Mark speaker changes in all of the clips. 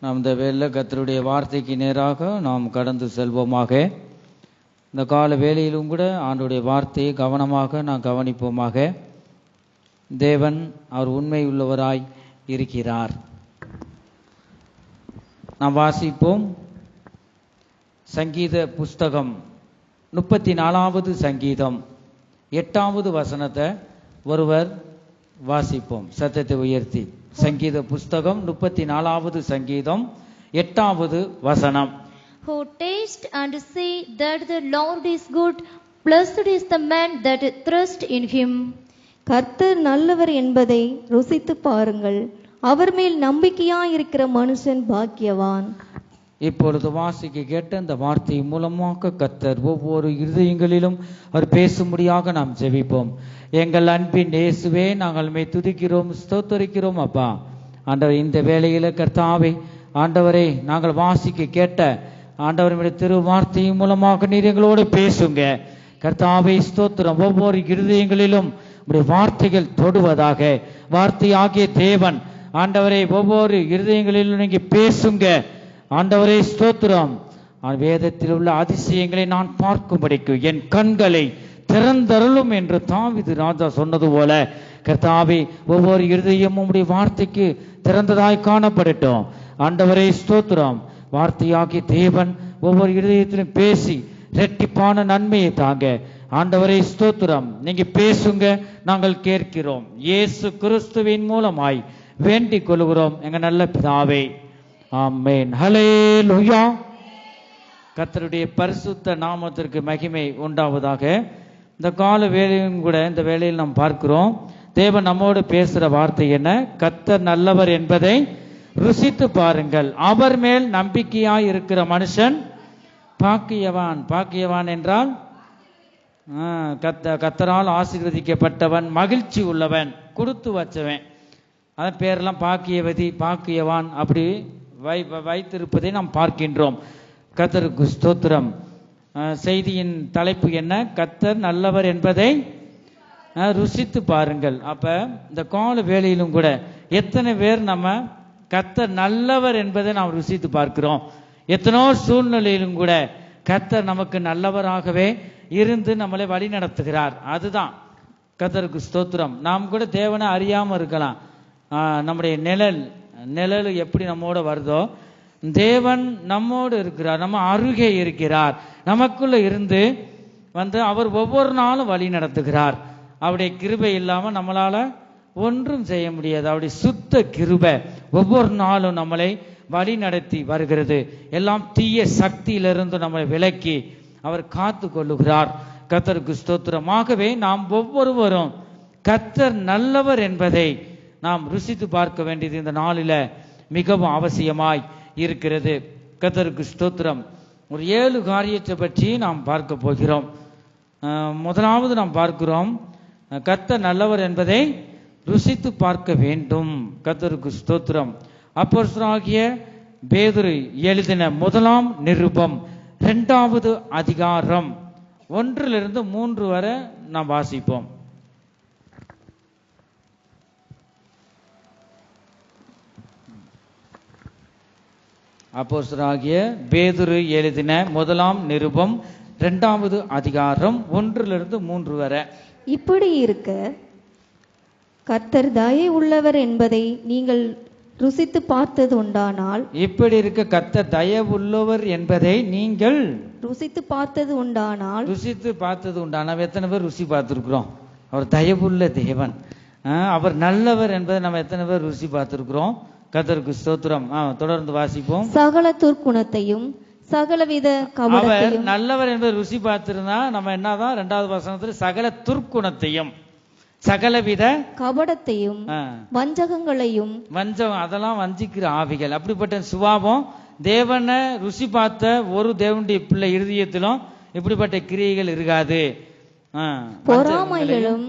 Speaker 1: நாம் இந்த வேளையில் கர்த்தருடைய வார்த்தைக்கு நேராக நாம் கடந்து செல்வோமாக. இந்த கால வேளையிலும் கூட ஆண்டுடைய வார்த்தையை கவனமாக நாம் கவனிப்போமாக. தேவன் அவர் உண்மை உள்ளவராய் இருக்கிறார். நாம் வாசிப்போம். சங்கீத புஸ்தகம் 34வது சங்கீதம் 8வது வசனத்தை ஒருவர் வாசிப்போம் சத்தத்தை உயர்த்தி. சங்கீத புஸ்தகம் 34வது சங்கீதம் 8வது வசனம்.
Speaker 2: Who taste and see that the Lord is good, blessed is the man that trusts in him.
Speaker 3: கர்த்தர் நல்லவர் என்பதை ருசித்து பாருங்கள், அவர் மேல் நம்பிக்கையாயிருக்கிற மனுஷன் பாக்கியவான்.
Speaker 1: இப்பொழுது வாசிக்க கேட்ட இந்த வார்த்தை மூலமாக கர்த்தர் ஒவ்வொரு இருதயங்களிலும் அவர் பேசும்படியாக நாம் ஜெபிப்போம். எங்கள் அன்பின் இயேசுவே, நாங்கள் மே துதிக்கிறோம், ஸ்தோத்தரிக்கிறோம் அப்பா. ஆண்டவர், இந்த வேளையில கர்த்தாவே ஆண்டவரை நாங்கள் வாசிக்க கேட்ட ஆண்டவருடைய திரு வார்த்தையின் மூலமாக நீர் எங்களோடு பேசுங்க கர்த்தாவே. ஸ்தோத்திரம். ஒவ்வொரு இருதயங்களிலும் உடைய வார்த்தைகள் தொடுவதாக. வார்த்தையாகிய தேவன் ஆண்டவரை ஒவ்வொரு இருதயங்களிலும் நீங்க பேசுங்க ஆண்டவரே. ஸ்தோத்திரம். வேதத்தில் உள்ள அதிசயங்களை நான் பார்க்கும்படிக்கு என் கண்களை திறந்தருளும் என்று தாவீது ராஜா சொன்னது போல கர்த்தாவே ஒவ்வொரு இருதயமும் உடைய வார்த்தைக்கு திறந்ததாய் காணப்படட்டும் ஆண்டவரே. ஸ்தோத்திரம். வார்த்தையாகிய தேவன் ஒவ்வொரு இருதயத்திலும் பேசி இரட்டிப்பான நன்மையை தாங்க ஆண்டவரே. ஸ்தோத்திரம். நீங்க பேசுங்க, நாங்கள் கேட்கிறோம். இயேசு கிறிஸ்துவின் மூலமாய் வேண்டிக் கொள்கிறோம் எங்க நல்ல பிதாவே, ஆமென். ஹல்லேலூயா. கர்த்தருடைய பரிசுத்த நாமத்திற்கு மகிமை உண்டாவதாக. இந்த கால வேளையும் கூட இந்த வேளையில் நாம் பார்க்கிறோம், தேவன் நம்மோடு பேசுற வார்த்தை என்ன? கர்த்தர் நல்லவர் என்பதை ருசித்து பாருங்கள், அவர் மேல் நம்பிக்கையாய் இருக்கிற மனுஷன் பாக்கியவான். பாக்கியவான் என்றால் கர்த்தரால் ஆசீர்வதிக்கப்பட்டவன், மகிழ்ச்சி உள்ளவன், கொடுத்து வச்சவன். அதன் பேரெல்லாம் பாக்கியவதி, பாக்கியவான் அப்படி வைத்திருப்பதை நாம் பார்க்கின்றோம். கர்த்தருக்கு ஸ்தோத்திரம். செய்தியின் தலைப்பு என்ன? கர்த்தர் நல்லவர் என்பதை ருசித்து பாருங்கள். அப்ப இந்த கால வேளையிலும் கூட எத்தனை பேர் நம்ம கர்த்தர் நல்லவர் என்பதை நாம் ருசித்து பார்க்கிறோம்? எத்தனோ சூழ்நிலையிலும் கூட கர்த்தர் நமக்கு நல்லவராகவே இருந்து நம்மளை வழி நடத்துகிறார். அதுதான் கர்த்தருக்கு ஸ்தோத்திரம். நாம் கூட தேவனை அறியாம இருக்கலாம். நம்முடைய நிழல் எப்படி நம்மோட வருதோ, தேவன் நம்மோடு இருக்கிறார், நம்ம அருகே இருக்கிறார், நமக்குள்ள இருந்து அவர் ஒவ்வொரு நாளும் வழி நடத்துகிறார். அவருடைய கிருபை இல்லாம நம்மளால ஒன்றும் செய்ய முடியாது. அவருடைய சுத்த கிருபை ஒவ்வொரு நாளும் நம்மளை வழி நடத்தி வருகிறது. எல்லாம் தீய சக்தியிலிருந்து நம்மளை விலக்கி அவர் காத்து கொள்ளுகிறார். கர்த்தருக்கு ஸ்தோத்திரமாகவே நாம் ஒவ்வொருவரும் கர்த்தர் நல்லவர் என்பதை நாம் ருசித்து பார்க்க வேண்டியது இந்த நாளில மிகவும் அவசியமாய் இருக்கிறது. கர்த்தருக்கு ஸ்தோத்திரம். ஒரு 7 காரியத்தை பற்றி நாம் பார்க்க போகிறோம். முதலாவது நாம் பார்க்கிறோம், கர்த்தர் நல்லவர் என்பதை ருசித்து பார்க்க வேண்டும். கர்த்தருக்கு ஸ்தோத்திரம். அப்போஸ்தலனாகிய பேதுரு எழுதின 1ஆம் நிருபம் 2வது அதிகாரம் 1 to 3 வரை நாம் வாசிப்போம். அப்போஸ்தலனாகிய பேதுரு எழுதின 1ஆம் நிருபம் 2வது அதிகாரம் 1 to 3 வரை.
Speaker 3: இப்படி இருக்க கர்த்தர் தயை உள்ளவர் என்பதை நீங்கள் ருசித்து பார்த்தது உண்டானால்,
Speaker 1: இப்படி இருக்க கர்த்தர் தயவுள்ளவர் என்பதை நீங்கள்
Speaker 3: ருசித்து பார்த்தது உண்டானால்,
Speaker 1: எத்தனை பேர் ருசி பார்த்திருக்கிறோம்? அவர் தயவுள்ள தேவன், அவர் நல்லவர் என்பதை நம்ம எத்தனை பேர் ருசி பார்த்திருக்கிறோம்? கர்த்தருக்கு ஸ்தோத்திரம். தொடர்ந்து வாசிப்போம்.
Speaker 3: சகல துர்க்குணத்தையும் சகலவித கபடத்தையும்.
Speaker 1: அவர் நல்லவர் என்பதை ருசி பார்த்திருந்தா நம்ம என்னதான் 2வது வசனத்தில் சகல துர்க்குணத்தையும் சகலவித
Speaker 3: கபடத்தையும் வஞ்சகங்களையும்,
Speaker 1: வஞ்சகம் அதெல்லாம் வஞ்சிக்கிற ஆவிகள், அப்படிப்பட்ட சுபாவம் தேவனை ருசி பார்த்த ஒரு தேவனுடைய பிள்ளை இருதயத்திலும் இப்படிப்பட்ட கிரியைகள் இருக்காது. பொறாமைகளையும்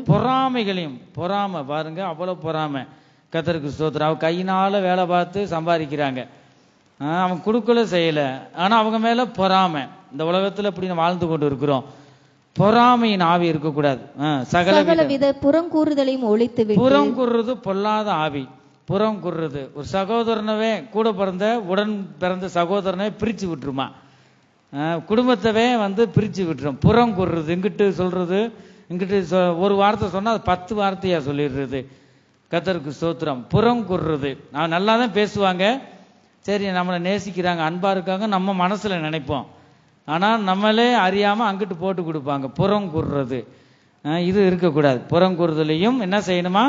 Speaker 1: பொறாமை பாருங்க, அவ்வளவு பொறாமை. கர்த்தருக்கு ஸ்தோத்திரம். அவ கையினால வேலை பார்த்து சம்பாதிக்கிறாங்க, அவன் கொடுக்கல செய்யல, ஆனா அவங்க மேல பொறாமை. இந்த உலகத்துல இப்படி வாழ்ந்து கொண்டு இருக்கிறோம். பொறாமையின் ஆவி இருக்கக்கூடாது. சகலவித
Speaker 3: புறங்கூறுதலையும் ஒழித்து விட்டு.
Speaker 1: புறங்கூறுறது பொல்லாத ஆவி. புறம் கூறுறது. ஒரு சகோதரனவே, கூட பிறந்த உடன் பிறந்த சகோதரனை பிரித்து விட்டுருமா, குடும்பத்தவே பிரித்து விட்டுரும். புறம் கூறுறது, இங்கிட்டு சொல்றது, இங்கிட்டு ஒரு வார்த்தை சொன்னால் அது 10 வார்த்தையா சொல்லிடுறது. கர்த்தருக்கு ஸ்தோத்திரம். புறம் கூறுறது. நல்லா தான் பேசுவாங்க, சரி நம்மளை நேசிக்கிறாங்க, அன்பா இருக்காங்க, நம்ம மனசுல நினைப்போம். ஆனால் நம்மளே அறியாம அங்கிட்டு போட்டு கொடுப்பாங்க. புறம் கூறுறது இது இருக்கக்கூடாது. புறம் கூறுதலையும் என்ன செய்யணுமா?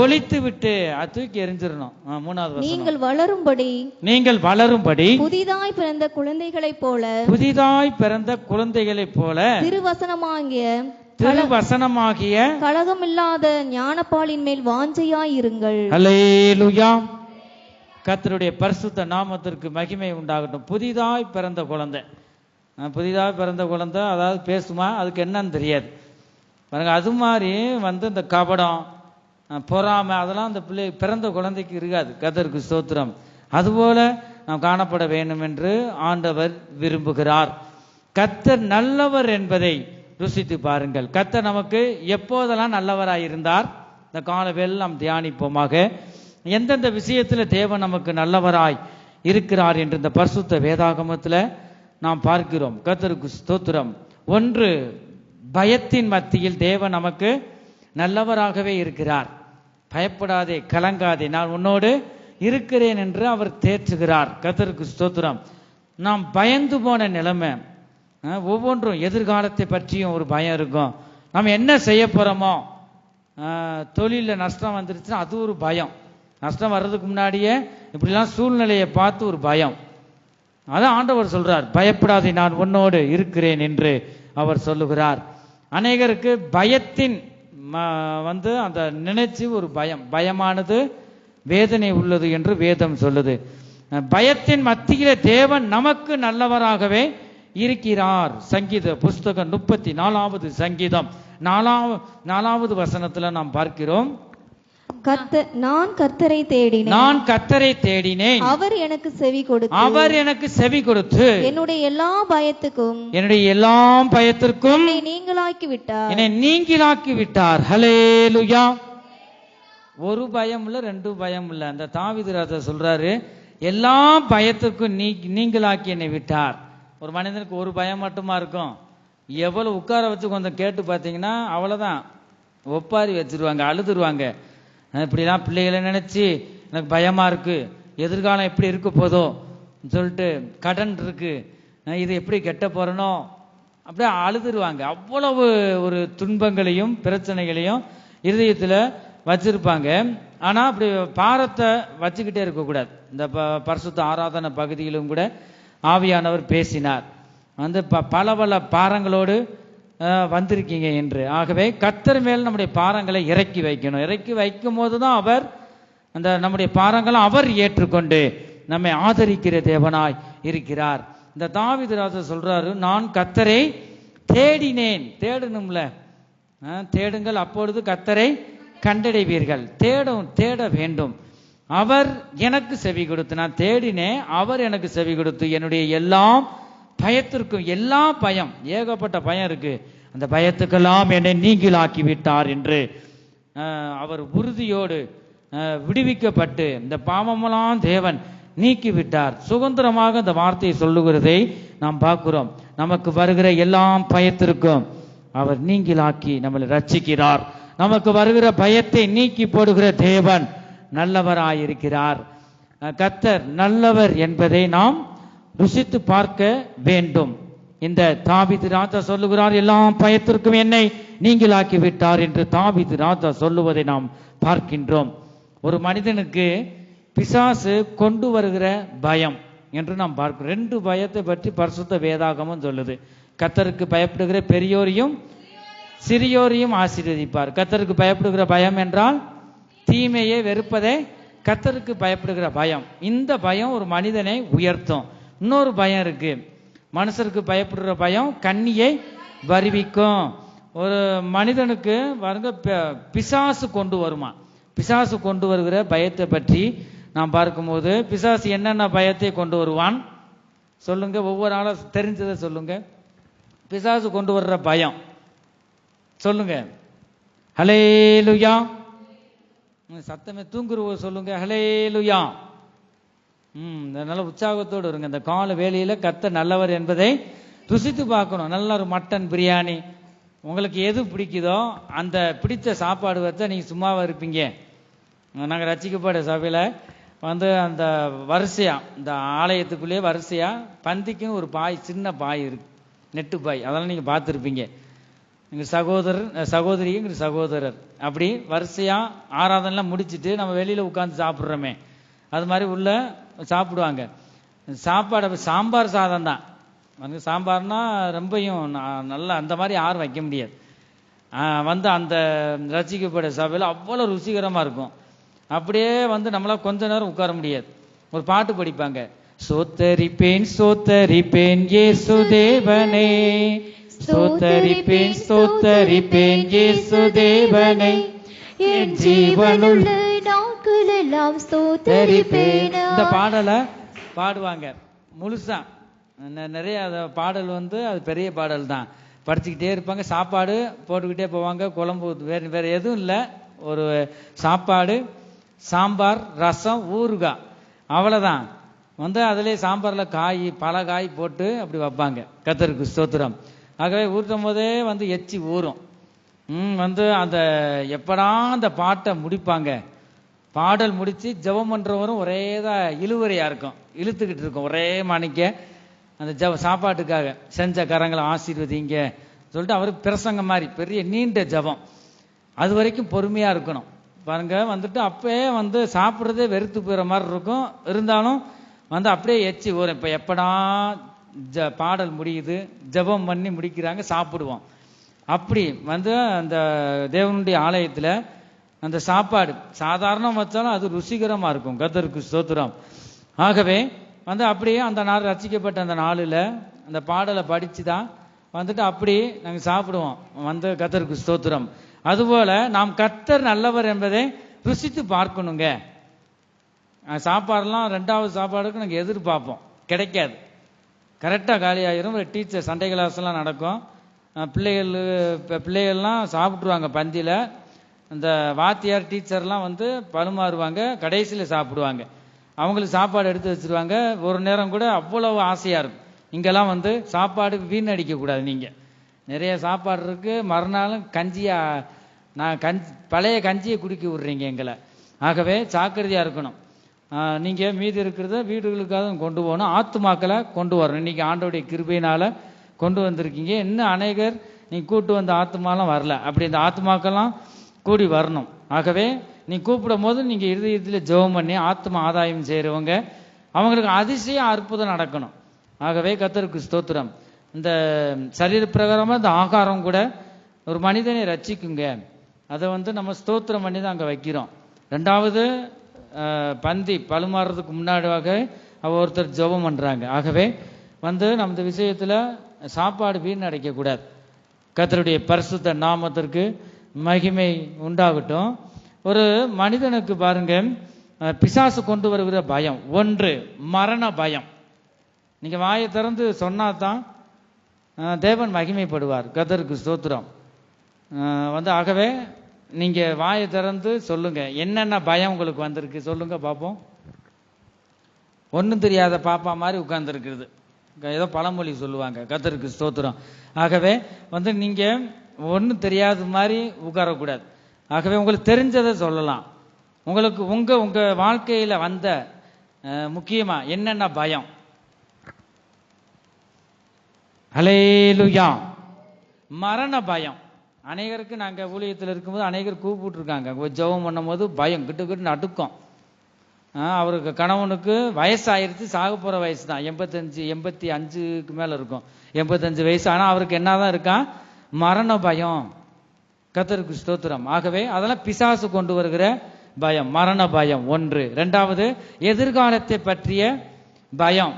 Speaker 1: ஒழித்து விட்டு அது தூக்கி எரிஞ்சிடணும். 3வது வசனம், நீங்கள் வளரும்படி
Speaker 3: புதிதாய் பிறந்த குழந்தைகளைப் போல திருவசனமாகிய கலகமில்லாத ஞானப்பாலின் மேல் வாஞ்சையாயிருங்கள்.
Speaker 1: அல்லேலூயா. கர்த்தருடைய பரிசுத்த நாமத்திற்கு மகிமை உண்டாகட்டும். புதிதாய் பிறந்த குழந்தை, அதாவது பேசுமா, அதுக்கு என்னன்னு தெரியாது பாருங்க. அது மாதிரி இந்த கபடம், பொறாமை, அதெல்லாம் அந்த பிள்ளை பிறந்த குழந்தைக்கு இருக்காது. கர்த்தருக்கு ஸ்தோத்திரம். அதுபோல நாம் காணப்பட வேண்டும் என்று ஆண்டவர் விரும்புகிறார். கர்த்தர் நல்லவர் என்பதை ருசித்து பாருங்கள். கர்த்தர் நமக்கு எப்போதெல்லாம் நல்லவராயிருந்தார், இந்த காலவேளையில் நாம் தியானிப்போமாக. எந்தெந்த விஷயத்தில் தேவன் நமக்கு நல்லவராய் இருக்கிறார் என்று இந்த பரிசுத்த வேதாகமத்தில் நாம் பார்க்கிறோம். கர்த்தருக்கு ஸ்தோத்திரம். 1, பயத்தின் மத்தியில் தேவன் நமக்கு நல்லவராகவே இருக்கிறார். பயப்படாதே, கலங்காதே, நான் உன்னோடு இருக்கிறேன் என்று அவர் தேற்றுகிறார். கர்த்தருக்கு ஸ்தோத்திரம். நாம் பயந்து போன நிலைமை, ஒவ்வொன்றும் எதிர்காலத்தை பற்றியும் ஒரு பயம் இருக்கும். நம்ம என்ன செய்ய போறோமோ, தொழிலில் நஷ்டம் வந்துருச்சுன்னா அது ஒரு பயம். நஷ்டம் வர்றதுக்கு முன்னாடியே இப்படிலாம் சூழ்நிலையை பார்த்து ஒரு பயம். அதான் ஆண்டவர் சொல்றார், பயப்படாதே, நான் உன்னோடு இருக்கிறேன் என்று அவர் சொல்லுகிறார். அநேகருக்கு பயத்தின் அந்த நினைச்சு ஒரு பயமானது வேதனை உள்ளது என்று வேதம் சொல்லுது. பயத்தின் மத்தியிலே தேவன் நமக்கு நல்லவராகவே இருக்கிறார். சங்கீத புஸ்தகம் 34வது சங்கீதம் 4வது வசனத்துல நாம் பார்க்கிறோம்,
Speaker 3: நான் கர்த்தரை தேடினேன், அவர் எனக்கு செவி கொடுத்து என்னுடைய எல்லா பயத்துக்கும் என்னை நீங்களாக்கி விட்டார். ஹல்லேலூயா. ஒரு பயம் இல்ல, 2 பயம் இல்ல. அந்த தாவீது ராஜா சொல்றாரு, எல்லா பயத்துக்கும் நீங்களாக்கி என்னை விட்டார். ஒரு மனிதனுக்கு ஒரு பயம் மட்டுமா இருக்கும்? எவ்வளவு உட்கார வச்சு கொஞ்சம் கேட்டு பார்த்தீங்கன்னா அவ்வளவுதான், ஒப்பாரி வச்சிருவாங்க, அழுதுருவாங்க. இப்படிலாம் பிள்ளைகளை நினைச்சு எனக்கு பயமா இருக்கு, எதிர்காலம் எப்படி இருக்க போதோ சொல்லிட்டு, கடன் இருக்கு, இது எப்படி கெட்ட போறனோ, அப்படியே அழுதுருவாங்க. அவ்வளவு ஒரு துன்பங்களையும் பிரச்சனைகளையும் இருதயத்துல வச்சிருப்பாங்க. ஆனா அப்படி பாரத்தை வச்சுக்கிட்டே இருக்கக்கூடாது. இந்த பரிசுத்த ஆராதனை பகுதியிலும் கூட ஆவியானவர் பேசினார், பல பல பாரங்களோடு வந்திருக்கீங்க என்று. ஆகவே கர்த்தர் மேல் நம்முடைய பாரங்களை இறக்கி வைக்கணும். இறக்கி வைக்கும் போதுதான் அவர் நம்முடைய பாரங்களை அவர் ஏற்றுக்கொண்டு நம்மை ஆதரிக்கிற தேவனாய் இருக்கிறார். இந்த தாவீது ராஜா சொல்றாரு, நான் கர்த்தரை தேடினேன். தேடணும்ல, தேடுங்கள் அப்பொழுது கர்த்தரை கண்டடைவீர்கள். தேட வேண்டும். அவர் எனக்கு செவி கொடுத்து, நான் தேடினேன், அவர் எனக்கு செவி கொடுத்து என்னுடைய எல்லாம் பயத்திற்கும், எல்லா பயம், ஏகப்பட்ட பயம் இருக்கு, அந்த பயத்துக்கெல்லாம் என்னை நீங்களாக்கி விட்டார் என்று அவர் உறுதியோடு விடுவிக்கப்பட்டு இந்த பாவமெல்லாம் தேவன் நீக்கி விட்டார். சுதந்திரமாக இந்த வார்த்தையை சொல்லுகிறதை நாம் பார்க்கிறோம். நமக்கு வருகிற எல்லா பயத்திற்கும் அவர் நீங்களாக்கி நம்மளை ரட்சிக்கிறார். நமக்கு வருகிற பயத்தை நீக்கி போடுகிற தேவன் நல்லவராயிருக்கிறார். கர்த்தர் நல்லவர் என்பதை நாம் ருசித்து பார்க்க வேண்டும். இந்த தாவீது ராஜா சொல்லுகிறார், எல்லா பயத்திற்கும் என்னை நீங்களாக்கி விட்டார் என்று தாவீது ராஜா சொல்லுவதை நாம் பார்க்கின்றோம். ஒரு மனிதனுக்கு பிசாசு கொண்டு வருகிற பயம் என்று நாம் பார்க்கிறோம். 2 பயத்தை பற்றி பரிசுத்த வேதாகமும் சொல்லுது. கர்த்தருக்கு பயப்படுகிற பெரியோரையும் சிறியோரையும் ஆசீர்வதிப்பார். கர்த்தருக்கு பயப்படுகிற பயம் என்றால் தீமையை வெறுப்பதே கர்த்தருக்கு பயப்படுகிற பயம். இந்த பயம் ஒரு மனிதனை உயர்த்தும். இன்னொரு பயம் இருக்கு, மனுஷருக்கு பயப்படுகிற பயம் கண்ணியை வருவிக்கும். ஒரு மனிதனுக்கு வருங்க பிசாசு கொண்டு வருமா, பிசாசு கொண்டு வருகிற பயத்தை பற்றி நாம் பார்க்கும்போது, பிசாசு என்னென்ன பயத்தை கொண்டு வருவான் சொல்லுங்க, ஒவ்வொரு ஆளும் தெரிஞ்சதை சொல்லுங்க. பிசாசு கொண்டு வர்ற பயம் சொல்லுங்க. ஹல்லேலூயா. சத்தமே தூங்குருவ சொல்லுங்க. ஹல்லேலூயா. நல்ல உற்சாகத்தோடு இருங்க. இந்த கால வேளையில கர்த்தர் நல்லவர் என்பதை ருசித்து பார்க்கணும். நல்ல ஒரு மட்டன் பிரியாணி, உங்களுக்கு எது பிடிக்குதோ அந்த பிடிச்ச சாப்பாடு வச்சா நீங்க சும்மாவா இருப்பீங்க? நாங்கள் ரட்சிக்கப்பட்ட சபையில அந்த வரிசையா இந்த ஆலயத்துக்குள்ளேயே வரிசையா பந்திக்குன்னு ஒரு பாய், சின்ன பாய் இருக்கு, நெட்டு பாய், அதெல்லாம் நீங்க பார்த்துருப்பீங்க. எங்க சகோதரி எங்க சகோதரர் அப்படி வரிசையா ஆராதனைலாம் முடிச்சுட்டு நம்ம வெளியில உட்கார்ந்து சாப்பிட்றோமே, அது மாதிரி உள்ள சாப்பிடுவாங்க. சாப்பாடு சாம்பார் சாதம் தான். சாம்பார்னா ரொம்பையும் நல்லா அந்த மாதிரி யாரும் வைக்க முடியாது. அந்த ரசிக்கப்பட்ட சபையில் அவ்வளோ ருசிகரமா இருக்கும். அப்படியே நம்மளால கொஞ்ச நேரம் உட்கார முடியாது. ஒரு பாட்டு படிப்பாங்க, சோத்தரிப்பேன் சோத்தரிப்பேன் இயேசு தேவனே, ஸ்தோத்தரிப்பேன் ஸ்தோத்தரிப்பேன் இயேசு தேவனை, என் ஜீவனுள்ள நாட்களெல்லாம் ஸ்தோத்தரிப்பேன். இந்த பாடலை பாடுவாங்க முழுசா. நிறைய பாடல் அது பெரிய பாடல் தான், படிச்சுக்கிட்டே இருப்பாங்க. சாப்பாடு போட்டுக்கிட்டே போவாங்க. குழம்பு வேற எதுவும் இல்லை, ஒரு சாப்பாடு, சாம்பார், ரசம், ஊறுகாய், அவ்வளோதான். அதிலே சாம்பார்ல காய், பல காய் போட்டு அப்படி வைப்பாங்க. கர்த்தருக்கு ஸ்தோத்திரம். ஆகவே ஊற்றும் போதே எச்சி ஊறும். அந்த எப்படா அந்த பாட்டை முடிப்பாங்க. பாடல் முடிச்சு ஜெபம் பண்றவரும் ஒரேதான் இழுவறையா இருக்கும், இழுத்துக்கிட்டு இருக்கும் ஒரே மணிக்க அந்த சாப்பாட்டுக்காக. செஞ்ச கரங்களை ஆசீர்வதிங்க சொல்லிட்டு அவருக்கு பிரசங்க மாதிரி பெரிய நீண்ட ஜெபம். அது வரைக்கும் பொறுமையா இருக்கணும் பாருங்க. அப்பயே சாப்பிட்றதே வெறுத்து போயிற மாதிரி இருக்கும். இருந்தாலும் அப்படியே எச்சி ஊறும். இப்ப எப்படா பாடல் முடியுது, ஜெபம் பண்ணி முடிக்கிறாங்க, சாப்பிடுவோம். அப்படி அந்த தேவனுடைய ஆலயத்துல அந்த சாப்பாடு சாதாரணம் வச்சாலும் அது ருசிகரமா இருக்கும். கர்த்தருக்கு ஸ்தோத்திரம். ஆகவே அப்படியே அந்த நாள் ரட்சிக்கப்பட்ட அந்த நாளில் அந்த பாடலை படிச்சு தான் அப்படி நாங்கள் சாப்பிடுவோம். கர்த்தருக்கு ஸ்தோத்திரம். அதுபோல நாம் கர்த்தர் நல்லவர் என்பதை ருசித்து பார்க்கணுங்க. சாப்பாடுலாம் ரெண்டாவது சாப்பாடுக்கு நாங்கள் எதிர்பார்ப்போம், கிடைக்காது. கரெக்டாக காலி ஆயிரும். டீச்சர் சண்டே கிளாஸ் எல்லாம் நடக்கும். பிள்ளைகள்லாம் சாப்பிட்ருவாங்க பந்தியில். இந்த வாத்தியார் டீச்சர்லாம் பரிமாறுவாங்க, கடைசியில் சாப்பிடுவாங்க. அவங்களுக்கு சாப்பாடு எடுத்து வச்சிருவாங்க. ஒரு நேரம் கூட அவ்வளவு ஆசையா இருக்கும். இங்கெல்லாம் சாப்பாடு வீணடிக்க கூடாது. நீங்க நிறைய சாப்பாடு இருக்கு, மறுநாளும் கஞ்சியா பழைய கஞ்சியை குடிக்க விடுறீங்க எங்களை. ஆகவே ஜாக்கிரதையா இருக்கணும். நீங்க மீதி இருக்கிறத வீடுகளுக்காக கொண்டு போகணும், ஆத்துமாக்களை கொண்டு வரணும். இன்னைக்கு ஆண்டவருடைய கிருபையினால கொண்டு வந்திருக்கீங்க. இன்னும் அநேகர் நீங்க கூட்டு வந்த ஆத்துமாலாம் வரல. அப்படி இந்த ஆத்துமாக்கெல்லாம் கூடி வரணும். ஆகவே நீ கூப்பிடும் போது நீங்க இருதயத்தில் ஜெபம் பண்ணி ஆத்ம ஆதாயம் செய்யறவங்க, அவங்களுக்கு அதிசய அற்புதம் நடக்கணும். ஆகவே கர்த்தருக்கு ஸ்தோத்திரம். இந்த சரீர பிரகாரமா இந்த ஆகாரம் கூட ஒரு மனிதனை ரட்சிக்குங்க. அதை நம்ம ஸ்தோத்திரம் பண்ணி தான் அங்க வைக்கிறோம். ரெண்டாவது பந்தி பழுமாறுறதுக்கு முன்னாடியாக ஒருத்தர் ஜெபம் பண்றாங்க. ஆகவே நம்ம இந்த விஷயத்துல சாப்பாடு வீண் அடைக்க கூடாது. கர்த்தருடைய பரிசுத்த நாமத்திற்கு மகிமை உண்டாகட்டும். ஒரு மனிதனுக்கு பாருங்க, பிசாசு கொண்டு வருகிற பயம் ஒன்று, மரண பயம். நீங்க வாயை திறந்து சொன்னாதான் தேவன் மகிமைப்படுவார். கர்த்தருக்கு ஸ்தோத்திரம். ஆகவே நீங்க வாயை திறந்து சொல்லுங்க, என்னென்ன பயம் உங்களுக்கு வந்திருக்கு சொல்லுங்க பார்ப்போம். ஒன்றும் தெரியாத பாப்பா மாதிரி உட்கார்ந்து இருக்கிறது, ஏதோ பழமொழி சொல்லுவாங்க. கர்த்தருக்கு ஸ்தோத்திரம். ஆகவே நீங்க ஒன்றும் தெரியாத மாதிரி உட்காரக்கூடாது. ஆகவே உங்களுக்கு தெரிஞ்சதை சொல்லலாம். உங்களுக்கு உங்க வாழ்க்கையில வந்த முக்கியமா என்னென்ன பயம்? ஹல்லேலூயா. மரண பயம். அநேகருக்கு நாங்க ஊழியத்தில் இருக்கும்போது அநேகர் கூப்பிட்டு இருக்காங்க. ஜெபம் பண்ணும் போது பயம் கிட்டு கிட்டு நடுக்கம். அவருக்கு கணவனுக்கு வயசாயிருச்சு, சாக போற வயசு தான், 85 மேல இருக்கும், 85 வயசு. ஆனா அவருக்கு என்னதான் இருக்கான்? மரண பயம். கர்த்தருக்கு ஸ்தோத்திரம். ஆகவே அதெல்லாம் பிசாசு கொண்டு வருகிற பயம், மரண பயம் ஒன்று. இரண்டாவது, எதிர்காலத்தை பற்றிய பயம்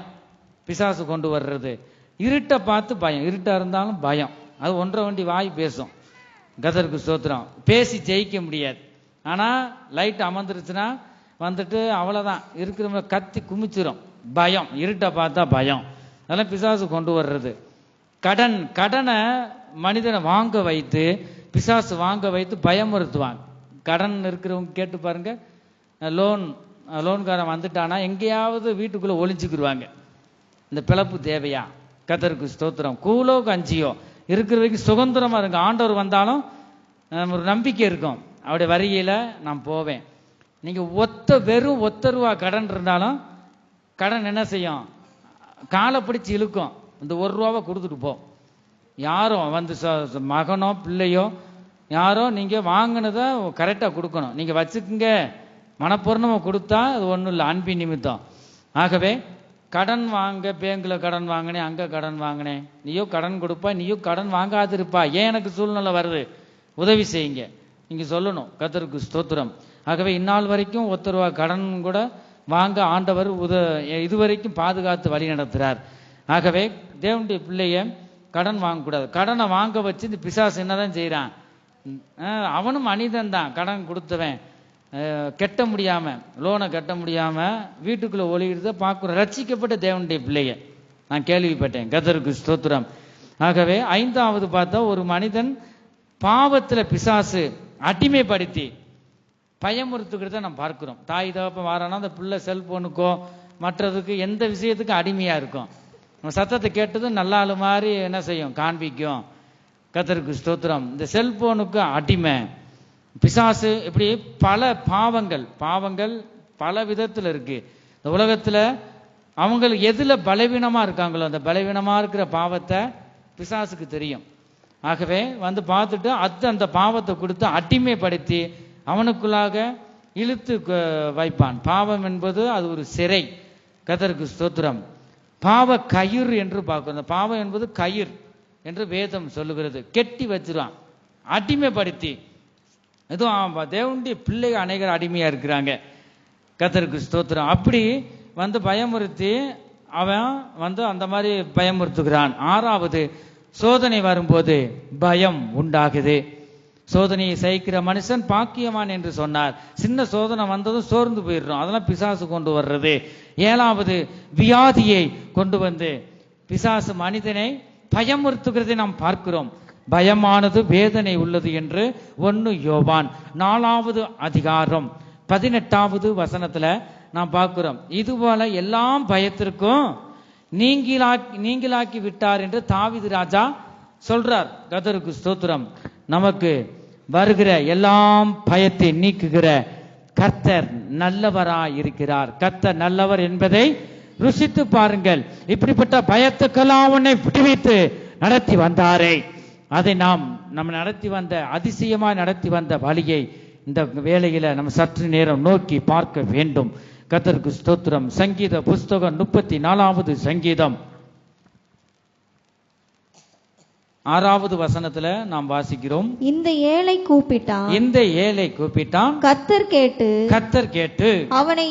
Speaker 3: பிசாசு கொண்டு வர்றது. இருட்டை பார்த்து பயம், இருட்டா இருந்தாலும் பயம். அது ஒன்றை வண்டி வாய் பேசும். கர்த்தருக்கு ஸ்தோத்திரம். பேசி ஜெயிக்க முடியாது. ஆனா லைட் அமர்ந்துருச்சுன்னா அவ்வளவுதான், இருக்கிறவங்க கத்தி குமிச்சிரும். பயம், இருட்டை பார்த்தா பயம். அதெல்லாம் பிசாசு கொண்டு வர்றது. கடனை மனிதனை வாங்க வைத்து, பிசாசு வாங்க வைத்து பயமுறுத்துவாங்க. கடன் இருக்கிறவங்க கேட்டு பாருங்க, லோன்காரன் வந்துட்டானா எங்கேயாவது வீட்டுக்குள்ள ஒளிஞ்சுக்கிடுவாங்க. இந்த பிளப்பு தேவையா? கர்த்தருக்கு ஸ்தோத்திரம். கூலோ கஞ்சியோ இருக்கிற வரைக்கும் சுதந்திரமா இருங்க. ஆண்டவர் வந்தாலும் ஒரு நம்பிக்கை இருக்கும், அவருடைய வருகையில நான் போவேன். நீங்க வெறும் ஒத்த ரூபா கடன் இருந்தாலும் கடன் என்ன செய்யும்? காலை பிடிச்சி இழுக்கும். இந்த 1 ரூபாவை கொடுத்துட்டு போ. யாரோ வந்து மகனோ பிள்ளையோ யாரோ நீங்க வாங்கினதை கரெக்டா கொடுக்கணும். நீங்க வச்சுக்குங்க மனப்பூர்ணமா கொடுத்தா அது ஒன்றும் இல்லை, அன்பின் நிமித்தம். ஆகவே கடன் வாங்க, பேங்க்ல கடன் வாங்கினேன், அங்க கடன் வாங்கினேன், நீயோ கடன் கொடுப்பா, நீயோ கடன் வாங்காதிருப்பா, ஏன் எனக்கு சூழ்நிலை வருது, உதவி செய்யுங்க நீங்க சொல்லணும். கர்த்தருக்கு ஸ்தோத்திரம். ஆகவே இந்நாள் வரைக்கும் ஒத்த ரூபா கடன் கூட வாங்க ஆண்டவர் இதுவரைக்கும் பாதுகாத்து வழி நடத்துறார். ஆகவே தேவனுடைய பிள்ளைய கடன் வாங்கக்கூடாது. கடனை வாங்க வச்சு இந்த பிசாசு என்னதான் செய்யறான்? அவனும் மனிதன் தான். கடன் கொடுத்தவன் கட்ட முடியாம, லோனை கட்ட முடியாம வீட்டுக்குள்ள ஒளியிடுத பார்க்கிறோம். ரட்சிக்கப்பட்ட தேவனுடைய பிள்ளைய நான் கேள்விப்பட்டேன். கர்த்தருக்கு ஸ்தோத்திரம். ஆகவே 5வது பார்த்தா, ஒரு மனிதன் பாவத்துல பிசாசு அடிமைப்படுத்தி பயமுறுத்துக்கிறத நம்ம பார்க்கிறோம். தாய் தகப்பன் வாரானா அந்த பிள்ளை செல்போனுக்கோ மற்றதுக்கு எந்த விஷயத்துக்கும் அடிமையா இருக்கும். சத்தத்தை கேட்டதும் நல்ல ஆளு மாதிரி என்ன செய்யும்? காண்பிக்கும். கர்த்தருக்கு ஸ்தோத்திரம். இந்த செல்போனுக்கு அடிமை பிசாசு. இப்படி பல பாவங்கள் பல விதத்துல இருக்கு இந்த உலகத்துல. அவங்களுக்கு எதுல பலவீனமா இருக்காங்களோ அந்த பலவீனமா இருக்கிற பாவத்தை பிசாசுக்கு தெரியும். ஆகவே வந்து பார்த்துட்டு அந்த பாவத்தை கொடுத்து அடிமைப்படுத்தி அவனுக்குள்ளாக இழுத்து வைப்பான். பாவம் என்பது அது ஒரு சிறை. கர்த்தருக்கு ஸ்தோத்திரம். பாவ கயிறு என்று பார்க்கிறோம். அந்த பாவம் என்பது கயிறு என்று வேதம் சொல்லுகிறது. கெட்டி வச்சிருவான், அடிமைப்படுத்தி. எதுவும் தேவனுடைய பிள்ளைகள் அநேகர் அடிமையா இருக்கிறாங்க. கர்த்தருக்கு ஸ்தோத்திரம். அப்படி வந்து பயமுறுத்தி அவன் வந்து அந்த மாதிரி பயமுறுத்துகிறான். 6வது, சோதனை வரும்போது பயம் உண்டாகுது. சோதனையை சகிக்கிற மனுஷன் பாக்கியவான் என்று சொன்னார். சின்ன சோதனை வந்ததும் சோர்ந்து போயிடுறோம், அதெல்லாம் பிசாசு கொண்டு வர்றது. 7வது, வியாதியை கொண்டு வந்து பிசாசு மனிதனை பயமுறுத்துகிறதை நாம் பார்க்கிறோம். பயமானது வேதனை உள்ளது என்று 1 யோவான் 4வது அதிகாரம் 18வது வசனத்துல நாம் பார்க்கிறோம். இதுபோல எல்லாம் பயத்திற்கும் நீங்களாக்கி விட்டார் என்று தாவீது ராஜா சொல்றார். கர்த்தருக்கு ஸ்தோத்திரம். நமக்கு வருகிற எல்லாம் பயத்தை நீக்குகிற கர்த்தர் நல்லவராய் இருக்கிறார். கர்த்தர் நல்லவர் என்பதை ருசித்து பாருங்கள். இப்படிப்பட்ட பயத்துக்கெல்லாம் உன்னை விடுவித்து நடத்தி வந்தாரே, அதை நம்ம நடத்தி வந்த அதிசயமாய் நடத்தி வந்த வழியை இந்த வேளையில நம்ம சற்று நேரம் நோக்கி பார்க்க வேண்டும். கர்த்தருக்கு ஸ்தோத்திரம். சங்கீத புஸ்தகம் 34வது சங்கீதம் 6வது வசனத்துல நாம் வாசிக்கிறோம்.
Speaker 2: இந்த ஏழை கூப்பிட்டான், கர்த்தர் கேட்டு அவனை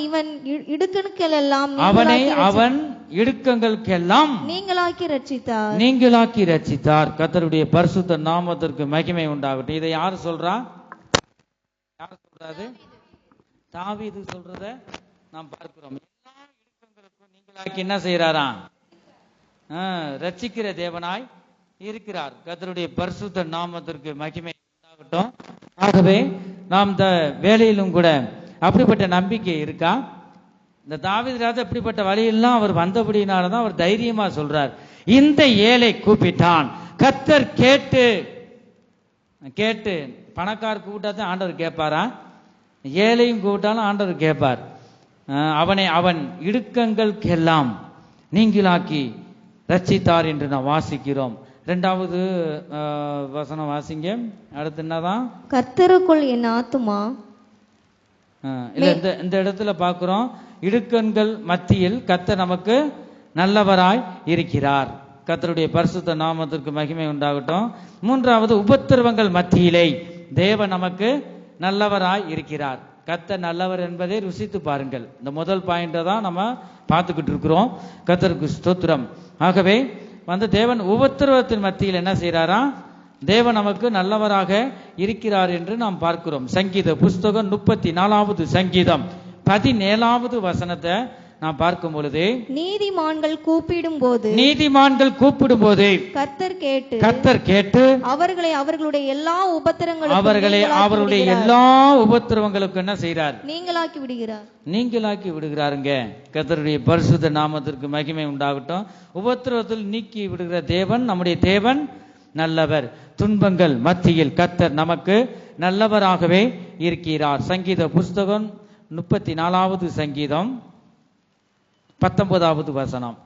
Speaker 2: அவன் இடுக்கங்களுக்கெல்லாம் நீங்களாக்கி ரட்சித்தார். கர்த்தருடைய பரிசுத்த நாமத்திற்கு மகிமை உண்டாகட்டும். இதை யாரு சொல்றா? யார் சொல்றாரு? தாவீது சொல்றத நாம் பார்க்கிறோம். எல்லா இடுக்கங்களுக்கும் நீங்களாக்கி என்ன செய்யறாரா? ரட்சிக்கிற தேவனாய் இருக்கிறார். கர்த்தருடைய பரிசுத்த நாமத்திற்கு மகிமை உண்டாகட்டும். ஆகவே நாம் இந்த வேலையிலும் கூட அப்படிப்பட்ட நம்பிக்கை இருக்கா? இந்த தாவீது ராஜா அப்படிப்பட்ட வழியெல்லாம் அவர் வந்தபடினாலதான் அவர் தைரியமா சொல்றார். இந்த ஏழை கூப்பிட்டான், கர்த்தர் கேட்டு பணக்கார் கூப்பிட்டாதான் ஆண்டவர் கேட்பாரா? ஏழையும் கூப்பிட்டாலும் ஆண்டவர் கேட்பார். அவன் இடுக்கங்களுக்கெல்லாம் நீங்களாக்கி ரட்சித்தார் என்று நாம் வாசிக்கிறோம். 2வது வசனம் வாசிங்க. அடுத்து என்னதான்? கர்த்தருக்குள் என் ஆத்துமா. இல்ல, இந்த இடத்துல பார்க்கிறோம், இடுக்கண்கள் மத்தியில் கர்த்தர் நமக்கு நல்லவராய் இருக்கிறார். கர்த்தருடைய பரிசுத்த நாமத்திற்கு மகிமை உண்டாகட்டும். 3வது, உபத்திரவங்கள் மத்தியிலே தேவன் நமக்கு நல்லவராய் இருக்கிறார். கர்த்தர் நல்லவர் என்பதை ருசித்து பாருங்கள். இந்த முதல் பாயிண்ட தான் நம்ம பார்த்துக்கிட்டு இருக்கிறோம். கர்த்தருக்கு ஸ்தோத்திரம். ஆகவே வந்து தேவன் உபத்திரவத்தின் மத்தியில் என்ன செய்யறாரா? தேவன் நமக்கு நல்லவராக இருக்கிறார் என்று நாம் பார்க்கிறோம். சங்கீத புஸ்தகம் 34வது சங்கீதம் 17வது வசனத்தை
Speaker 3: நான் பார்க்கும் பொழுது
Speaker 2: நீதிமான்கள் கூப்பிடும் போது
Speaker 3: கர்த்தர் கேட்டு
Speaker 2: அவர்களை அவர்களுடைய எல்லா
Speaker 3: உபத்திரவங்களுக்கும் என்ன செய்றார்? நீங்களாக்கி விடுகிறாருங்க. கர்த்தருடைய பரிசுத்த நாமத்திற்கு மகிமை உண்டாகட்டும். உபத்திரவத்தில் நீக்கி விடுகிற தேவன் நம்முடைய தேவன் நல்லவர். துன்பங்கள் மத்தியில் கர்த்தர் நமக்கு நல்லவராகவே இருக்கிறார். சங்கீத புஸ்தகம் 34வது சங்கீதம் 19வது வசனம்.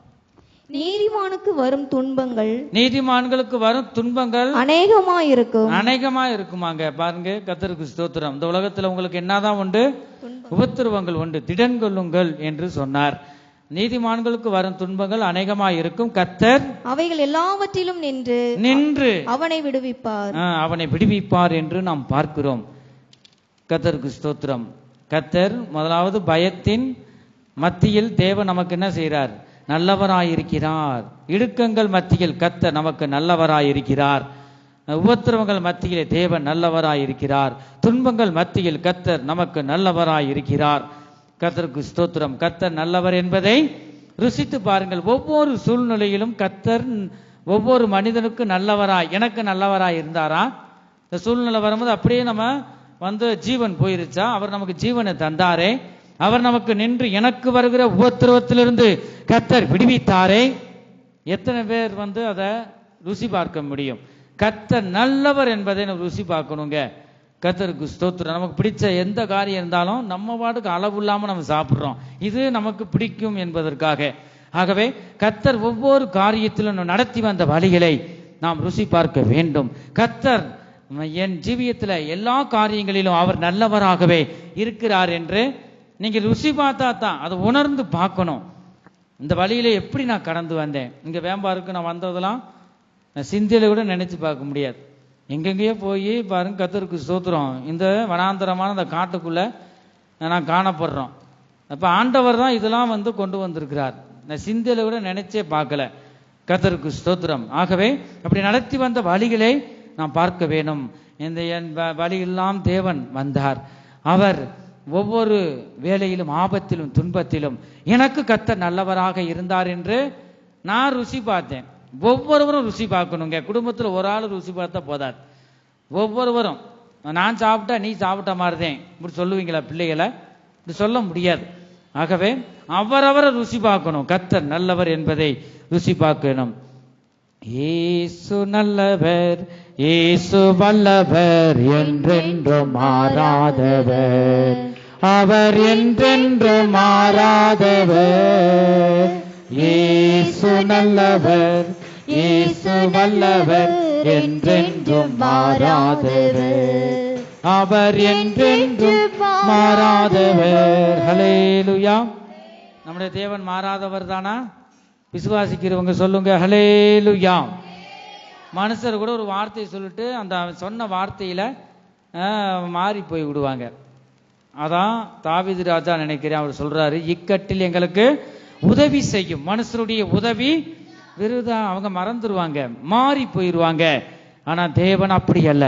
Speaker 2: நீதிமானுக்கு வரும் துன்பங்கள்
Speaker 3: அநேகமா இருக்குமாங்க. பாருங்க, கர்த்தருக்கு ஸ்தோத்திரம். இந்த உலகத்துல உங்களுக்கு என்னதான் உண்டு? உபத்திரவங்கள் உண்டு. திடன் கொள்ளுங்கள் என்று சொன்னார். நீதிமான்களுக்கு வரும் துன்பங்கள் அநேகமா இருக்கும். கர்த்தர்
Speaker 2: அவைகள் எல்லாவற்றிலும் நின்று அவனை விடுவிப்பார் என்று நாம் பார்க்கிறோம்.
Speaker 3: கர்த்தருக்கு ஸ்தோத்திரம். கர்த்தர் முதலாவது பயத்தின் மத்தியில் தேவன் நமக்கு என்ன செய்கிறார்? நல்லவராயிருக்கிறார். இடுக்கங்கள் மத்தியில் கர்த்தர் நமக்கு நல்லவராயிருக்கிறார். உபத்திரவங்கள் மத்தியிலே தேவன் நல்லவராயிருக்கிறார். துன்பங்கள் மத்தியில் கர்த்தர் நமக்கு நல்லவராயிருக்கிறார். கர்த்தருக்கு ஸ்தோத்திரம். கர்த்தர் நல்லவர் என்பதை ருசித்து பாருங்கள். ஒவ்வொரு சூழ்நிலையிலும் கர்த்தர் ஒவ்வொரு மனிதனுக்கு நல்லவராய், எனக்கு நல்லவராய் இருந்தாரா? இந்த சூழ்நிலை வரும்போது அப்படியே நம்ம ஜீவன் போயிருச்சா? அவர் நமக்கு ஜீவனை தந்தாரே, அவர் நமக்கு நின்று எனக்கு வருகிற உபத்திரவத்திலிருந்து கர்த்தர் விடுவித்தாரே. எத்தனை பேர் அதை ருசி பார்க்க முடியும்? கர்த்தர் நல்லவர் என்பதை நம்ம ருசி பார்க்கணுங்க. கர்த்தருக்கு ஸ்தோத்திரம். நமக்கு பிடிச்ச எந்த காரியம் இருந்தாலும் நம்ம பாட்டுக்கு அளவு இல்லாம நம்ம சாப்பிடுறோம். இது நமக்கு பிடிக்கும் என்பதற்காக. ஆகவே கர்த்தர் ஒவ்வொரு காரியத்திலும் நடத்தி வந்த வழிகளை நாம் ருசி பார்க்க வேண்டும். கர்த்தர் என் ஜீவியத்துல எல்லா காரியங்களிலும் அவர் நல்லவராகவே இருக்கிறார் என்று நீங்க ருசி பார்த்தா தான் அதை உணர்ந்து பார்க்கணும். இந்த வழியில எப்படி நான் கடந்து வந்தேன்? இங்க வேம்பாருக்கு நான் வந்ததெல்லாம் சிந்தையில கூட நினைச்சு பார்க்க முடியாது. எங்கெங்கேயோ போய் பாருங்க. கர்த்தருக்கு ஸ்தோத்திரம். இந்த வனாந்தரமான இந்த காட்டுக்குள்ள நான் காணப்படுறோம். அப்ப ஆண்டவர் தான் இதெல்லாம் கொண்டு வந்திருக்கிறார். நான் சிந்தையில கூட நினைச்சே பார்க்கல. கர்த்தருக்கு ஸ்தோத்திரம். ஆகவே அப்படி நடத்தி வந்த வழிகளை நாம் பார்க்க வேணும். இந்த என் வழியெல்லாம் தேவன் வந்தார். அவர் ஒவ்வொரு வேலையிலும் ஆபத்திலும் துன்பத்திலும் எனக்கு கர்த்தர் நல்லவராக இருந்தார் என்று நான் ருசி பார்த்தேன். ஒவ்வொருவரும் ருசி பார்க்கணுங்க. குடும்பத்தில் ஒரு ஆள் ருசி பார்த்தா போதாது. ஒவ்வொருவரும் நான் சாப்பிட்டா நீ சாப்பிட்ட மாதிரிதான் இப்படி சொல்லுவீங்களா பிள்ளைகளை? இப்படி சொல்ல முடியாது. ஆகவே அவரவரை ருசி பார்க்கணும். கர்த்தர் நல்லவர் என்பதை ருசி பார்க்கணும். இயேசு நல்லவர், இயேசு வல்லவர், என்றென்றும் மாறாதவர், அவர் என்றென்றும் மாறாதவர். இயேசு நல்லவர், இயேசு வல்லவர், என்றென்றும் மாறாதவர், அவர் என்றென்றும் மாறாதவர். ஹல்லேலூயா. நம்முடைய தேவன் மாறாதவர் தானா? விசுவாசிக்கிறவங்க சொல்லுங்க ஹல்லேலூயா. மனுஷர் கூட ஒரு வார்த்தையை சொல்லிட்டு அந்த சொன்ன வார்த்தையில மாறி போய் விடுவாங்க. அதான் தாவீது ராஜா நினைக்கிறேன், அவர் சொல்றாரு, இக்கட்டில் எங்களுக்கு உதவி செய்யும். மனுஷருடைய உதவி விருதா, அவங்க மறந்துடுவாங்க, மாறி போயிடுவாங்க. ஆனா தேவன் அப்படி அல்ல.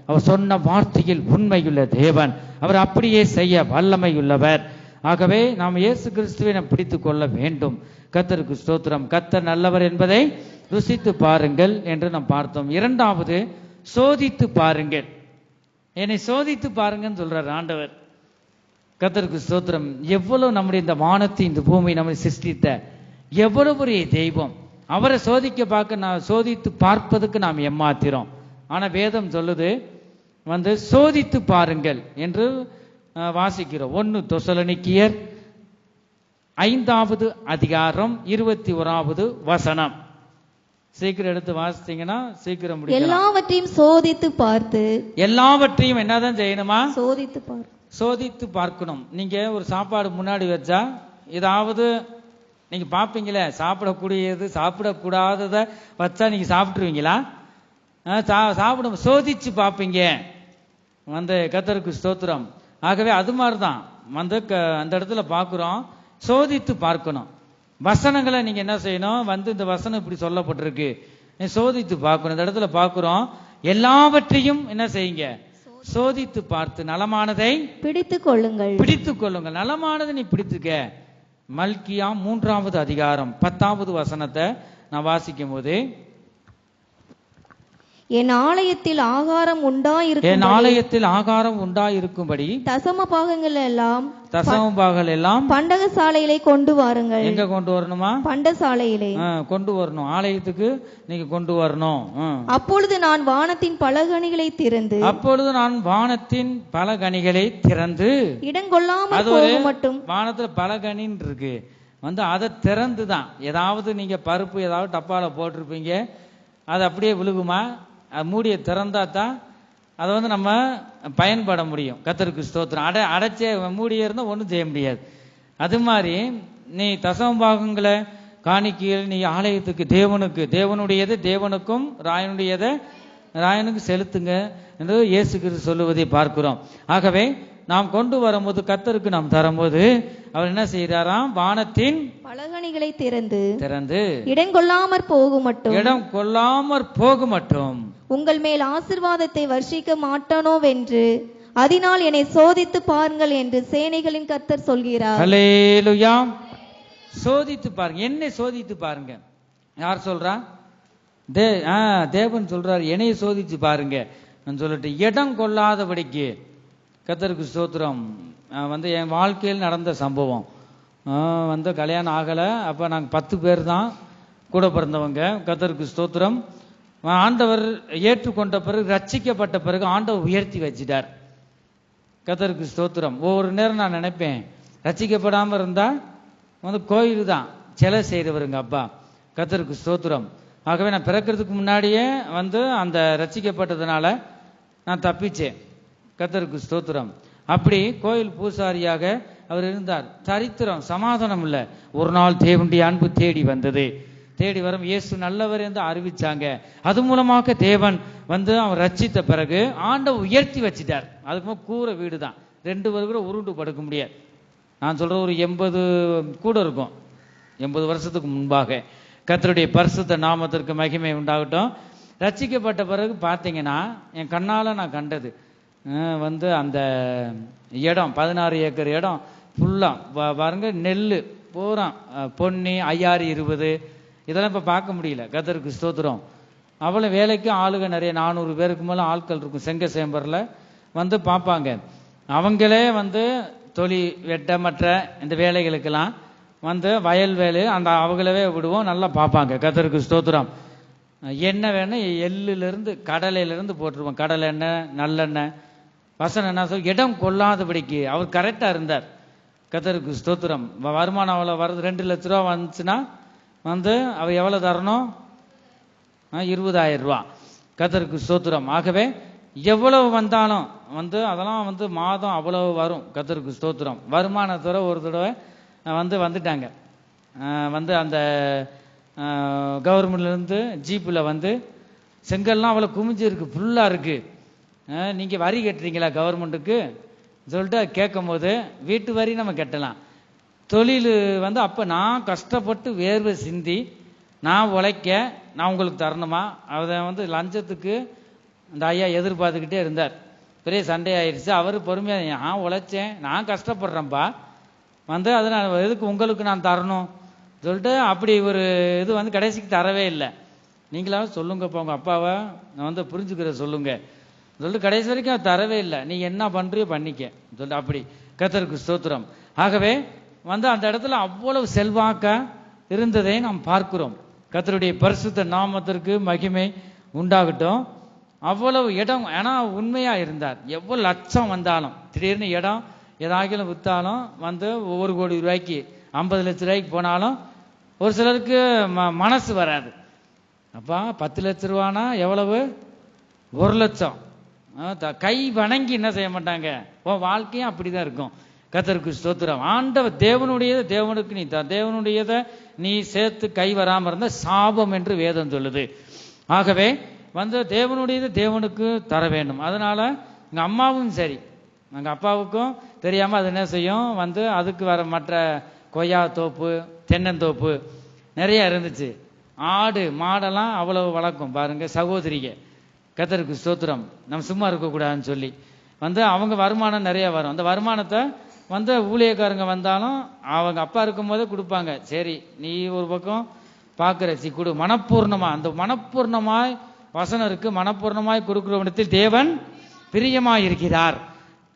Speaker 3: அவர் சொன்ன வார்த்தையில் உண்மையுள்ள தேவன். அவர் அப்படியே செய்ய வல்லமை உள்ளவர். ஆகவே நாம் இயேசு கிறிஸ்துவை நாம் பிடித்து கொள்ள வேண்டும். கர்த்தருக்கு ஸ்தோத்திரம். கர்த்தர் நல்லவர் என்பதை ருசித்து பாருங்கள் என்று நாம் பார்த்தோம். இரண்டாவது, சோதித்து பாருங்கள். என்னை சோதித்து பாருங்கன்னு சொல்றார் ஆண்டவர். கர்த்தருக்கு ஸ்தோத்திரம். எவ்வளவு நம்முடைய இந்த வானத்தை இந்த பூமி நம்மை சிருஷ்டித்த எவ்வளவு பெரிய தெய்வம். அவரை சோதித்து பார்ப்பதுக்கு நாம் ஏமாத்திரோம். ஆனா வேதம் சொல்லுது சோதித்து பாருங்கள் என்று வாசிக்கிறோம். 1 தெசலோனிக்கேயர் 5வது அதிகாரம் 21வது வசனம். சீக்கிரம் எடுத்து வாசித்தீங்கன்னா சீக்கிரம் முடியும்.
Speaker 2: எல்லாவற்றையும் சோதித்து பார்த்து,
Speaker 3: எல்லாவற்றையும் என்னதான் செய்யணுமா?
Speaker 2: சோதித்து
Speaker 3: பார்க்கணும். நீங்க ஒரு சாப்பாடு முன்னாடி வச்சா ஏதாவது நீங்க பாப்பீங்களே, சாப்பிடக்கூடியது சாப்பிடக்கூடாததை வச்சா நீங்க சாப்பிட்டுருவீங்களா? சாப்பிடும் சோதிச்சு பார்ப்பீங்க. கர்த்தருக்கு ஸ்தோத்திரம். ஆகவே அது மாதிரிதான் அந்த இடத்துல பார்க்கிறோம். சோதித்து பார்க்கணும். வசனங்களை நீங்க என்ன செய்யணும்? இந்த வசனம் இப்படி சொல்லப்பட்டிருக்கு, சோதித்து பார்க்கணும். இந்த இடத்துல பார்க்கிறோம், எல்லாவற்றையும் என்ன செய்யுங்க? சோதித்து பார்த்து நலமானதை
Speaker 2: பிடித்துக் கொள்ளுங்கள்.
Speaker 3: நலமானதை நீ பிடித்துக்க. மல்கியா 3வது அதிகாரம் 10வது வசனத்தை நான் வாசிக்கும் போது,
Speaker 2: என் ஆலயத்தில் ஆகாரம்
Speaker 3: உண்டாயிருக்கும்படி
Speaker 2: தசம பாகங்கள் எல்லாம் பண்டகசாலையிலே கொண்டு வாருங்கள்.
Speaker 3: எங்க கொண்டு வரணுமா?
Speaker 2: பண்டசாலையிலே
Speaker 3: கொண்டு வரணும். ஆலயத்துக்கு நீங்க கொண்டு வரணும்.
Speaker 2: அப்பொழுது நான் வானத்தின் பல கனிகளை திறந்து இடங்கொள்ளாமல் போகும் மட்டும்.
Speaker 3: வானத்துல பல கனின்னு இருக்கு, அதை திறந்து தான். ஏதாவது நீங்க பருப்பு ஏதாவது டப்பால போட்டிருப்பீங்க, அது அப்படியே விழுகுமா? மூடிய திறந்தா தான் அதை நம்ம பயன்பட முடியும். கர்த்தருக்கு ஸ்தோத்திரம். அடைச்சே மூடிய இருந்தால் ஒன்றும் செய்ய முடியாது. அது மாதிரி நீ தசம பாகங்களை காணிக்கையில் நீ ஆலயத்துக்கு தேவனுடையது தேவனுக்கும் ராயனுக்கு செலுத்துங்க என்று இயேசு கிறிஸ்து சொல்லுவதை பார்க்கிறோம். ஆகவே நாம் கொண்டு வரும்போது, கர்த்தருக்கு நாம் தரும்போது அவர் என்ன செய்யறாராம்? வானத்தின்
Speaker 2: பலகணிகளை திறந்து
Speaker 3: இடம் கொள்ளாமற் போக மட்டும்
Speaker 2: உங்கள் மேல் ஆசீர்வாதத்தை வர்ஷிக்க மாட்டானோவென்று அதனால் என்னை சோதித்து பாருங்கள் என்று சேனைகளின் கர்த்தர் சொல்கிறார்.
Speaker 3: ஹல்லேலூயா. சோதித்து பாருங்க, என்னை சோதித்து பாருங்க. யார் சொல்றா? தேவன் சொல்றார், என்னை சோதித்து பாருங்க சொல்லிட்டு இடம் கொள்ளாதபடிக்கு. கர்த்தருக்கு ஸ்தோத்திரம். என் வாழ்க்கையில் நடந்த சம்பவம். கல்யாணம் ஆகலை. அப்போ நாங்கள் 10 பேர் தான் கூட பிறந்தவங்க. கர்த்தருக்கு ஸ்தோத்திரம். ஆண்டவர் ஏற்றுக்கொண்ட பிறகு, ரட்சிக்கப்பட்ட பிறகு ஆண்டவர் உயர்த்தி வச்சிட்டார். கர்த்தருக்கு ஸ்தோத்திரம். ஒவ்வொரு நேரம் நான் நினைப்பேன், ரட்சிக்கப்படாமல் இருந்தால் கோயில் தான் சிலை செய்கிறவருங்க அப்பா. கர்த்தருக்கு ஸ்தோத்திரம். ஆகவே நான் பிறக்கிறதுக்கு முன்னாடியே அந்த ரட்சிக்கப்பட்டதுனால நான் தப்பிச்சேன். கர்த்தருக்கு ஸ்தோத்திரம். அப்படி கோயில் பூசாரியாக அவர் இருந்தார். சரித்திரம் சமாதானம் இல்லை. ஒரு நாள் தேவனுடைய அன்பு தேடி வந்தது. தேடி வரும் இயேசு நல்லவர் என்று அறிவிச்சாங்க. அது மூலமாக தேவன் அவர் ரட்சித்த பிறகு ஆண்டவர் உயர்த்தி வச்சிட்டார். அதுக்கு கூரை வீடு தான், 2 பேர் கூட உருண்டு படுக்க முடியாது. நான் சொல்ற ஒரு 80 கூட இருக்கும். 80 வருஷத்துக்கு முன்பாக. கர்த்தருடைய பரிசுத்த நாமத்திற்கு மகிமை உண்டாகட்டும். ரட்சிக்கப்பட்ட பிறகு பார்த்தீங்கன்னா என் கண்ணால் நான் கண்டது அந்த இடம் 16 ஏக்கர் இடம் ஃபுல்லாக பாருங்க, நெல் பூரா பொன்னி 5020 இதெல்லாம் இப்போ பார்க்க முடியல. கர்த்தருக்கு ஸ்தோத்திரம். அவ்வளோ வேலைக்கு ஆளுக நிறைய 400 பேருக்கு மேலே ஆட்கள் இருக்கும். செங்க சேம்பரில் பார்ப்பாங்க. அவங்களே தொழில் வெட்ட மற்ற இந்த வேலைகளுக்கெல்லாம் வயல் வேலை அவங்களவே விடுவோம், நல்லா பார்ப்பாங்க. கர்த்தருக்கு ஸ்தோத்திரம். என்ன வேணும், எள்ளிலிருந்து கடலையிலிருந்து போட்டுருவோம். கடலை எண்ணெய், நல்லெண்ணெய். வசனம் என்ன சொல், இடம் கொள்ளாதபடிக்கு அவர் கரெக்டாக இருந்தார். கர்த்தருக்கு ஸ்தோத்திரம். வருமானம் அவ்வளோ வருது, 2 லட்ச ரூபா வந்துச்சுன்னா அவர் எவ்வளோ தரணும்? 20,000 ரூபா. கர்த்தருக்கு ஸ்தோத்திரம். ஆகவே எவ்வளவு வந்தாலும் அதெல்லாம் மாதம் அவ்வளவு வரும். கர்த்தருக்கு ஸ்தோத்திரம். வருமானத்தோட ஒரு தடவை வந்துட்டாங்க. அந்த கவர்மெண்ட்லேருந்து ஜீப்பில் செங்கல்லாம் அவ்வளோ குமிஞ்சிருக்கு, ஃபுல்லாக இருக்குது. நீங்கள் வரி கட்டுறீங்களா கவர்மெண்ட்டுக்கு சொல்லிட்டு கேட்கும் போது, வீட்டு வரி நம்ம கட்டலாம், தொழில் அப்போ நான் கஷ்டப்பட்டு வேர்வை சிந்தி நான் உழைக்க நான் உங்களுக்கு தரணுமா? அதை லஞ்சத்துக்கு அந்த ஐயா எதிர்பார்த்துக்கிட்டே இருந்தார். பெரிய சண்டை ஆயிடுச்சு. அவர் பொறுமையாக, நான் உழைச்சேன், நான் கஷ்டப்படுறேன்ப்பா, அதனால் எதுக்கு உங்களுக்கு நான் தரணும் சொல்லிட்டு அப்படி ஒரு இது கடைசிக்கு தரவே இல்லை. நீங்களாவது சொல்லுங்கப்பா உங்கள் அப்பாவை நான் புரிஞ்சுக்கிற சொல்லுங்க சொல்லிட்டு கடைசி வரைக்கும் தரவே இல்லை. நீங்கள் என்ன பண்ணுறியோ பண்ணிக்க சொல்லிட்டு அப்படி. கர்த்தருக்கு ஸ்தோத்திரம். ஆகவே அந்த இடத்துல அவ்வளவு செல்வாக்க இருந்ததை நாம் பார்க்கிறோம். கர்த்தருடைய பரிசுத்த நாமத்திற்கு மகிமை உண்டாகட்டும். அவ்வளவு இடம், ஏன்னா உண்மையாக இருந்தார். எவ்வளோ லட்சம் வந்தாலும், திடீர்னு இடம் ஏதாகிலும் விற்றாலும் 1 கோடி ரூபாய்க்கு 50 லட்ச ரூபாய்க்கு போனாலும் ஒரு சிலருக்கு மனசு வராது. அப்பா 10 லட்ச ரூபானா எவ்வளவு? 1 லட்சம். கை வணங்கி என்ன செய்ய மாட்டாங்க. வாழ்க்கையும் அப்படிதான் இருக்கும். கர்த்தருக்கு ஸ்தோத்திரம். ஆண்டவர் தேவனுடையதை தேவனுக்கு நீ தேவனுடையதை நீ சேர்த்து கை வராமல் இருந்த சாபம் என்று வேதம் சொல்லுது. ஆகவே தேவனுடையது தேவனுக்கு தர வேண்டும். அதனால எங்கள் அம்மாவும் சரி, எங்கள் அப்பாவுக்கும் தெரியாமல் அது என்ன செய்யும், அதுக்கு வர மற்ற கொய்யா தோப்பு, தென்னந்தோப்பு நிறைய இருந்துச்சு. ஆடு மாடெல்லாம் அவ்வளவு வளர்க்கும் பாருங்க சகோதரிக. கர்த்தருக்கு ஸ்தோத்திரம். நம்ம சும்மா இருக்கக்கூடாதுன்னு சொல்லி அவங்க வருமானம் நிறைய வரும். அந்த வருமானத்தை வந்து ஊழியக்காரங்க வந்தாலும் அவங்க அப்பா இருக்கும் போதே கொடுப்பாங்க. சரி நீ ஒரு பக்கம் பார்க்கிற சி கொடு, மனப்பூர்ணமா. அந்த மனப்பூர்ணமாய் வசனம் இருக்கு, மனப்பூர்ணமாய் கொடுக்கிறவனிடத்தில் தேவன் பிரியமாய் இருக்கிறார்.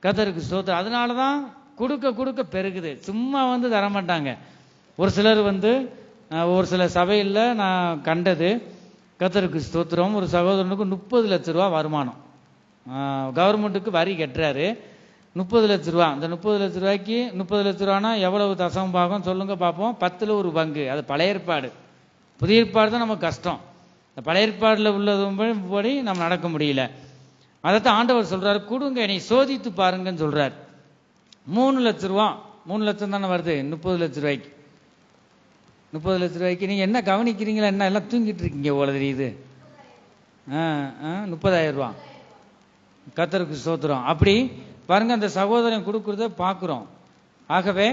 Speaker 3: கர்த்தருக்கு ஸ்தோத்திரம். அதனாலதான் கொடுக்க கொடுக்க பெருகுது. சும்மா வந்து தர மாட்டாங்க. ஒரு சிலர் வந்து ஒரு சில சபையில் நான் கண்டது, கர்த்தருக்கு ஸ்தோத்திரம், ஒரு சகோதரனுக்கு 30 லட்ச ரூபா வருமானம், கவர்மெண்ட்டுக்கு வரி கட்டுறாரு. 30 லட்ச ரூபா. அந்த 30 லட்ச ரூபாய்க்கு 30 லட்ச ரூபானா எவ்வளவு தசம பாகம் சொல்லுங்க பார்ப்போம். 10ல் ஒரு பங்கு. அது பழைய ஏற்பாடு. புதிய ஏற்பாடு தான் நமக்கு கஷ்டம். இந்த பழைய ஏற்பாடில் உள்ளதுபடி நம்ம நடக்க முடியல. அதைத்தான் ஆண்டவர் சொல்றாரு, கொடுங்க நீ சோதித்து பாருங்கன்னு சொல்றாரு. 3 லட்ச ரூபா, 3 லட்சம் தானே வருது 30 லட்ச ரூபாய்க்கு. 30 லட்ச ரூபாய்க்கு நீங்க என்ன கவனிக்கிறீங்களா? என்ன எல்லாம் தூங்கிட்டு இருக்கீங்க போல தெரியுது. 30,000 ரூபா. கர்த்தருக்கு ஸ்தோத்திரம். அப்படி பாருங்க, அந்த சகோதரன் கொடுக்கறத பார்க்கிறோம். ஆகவே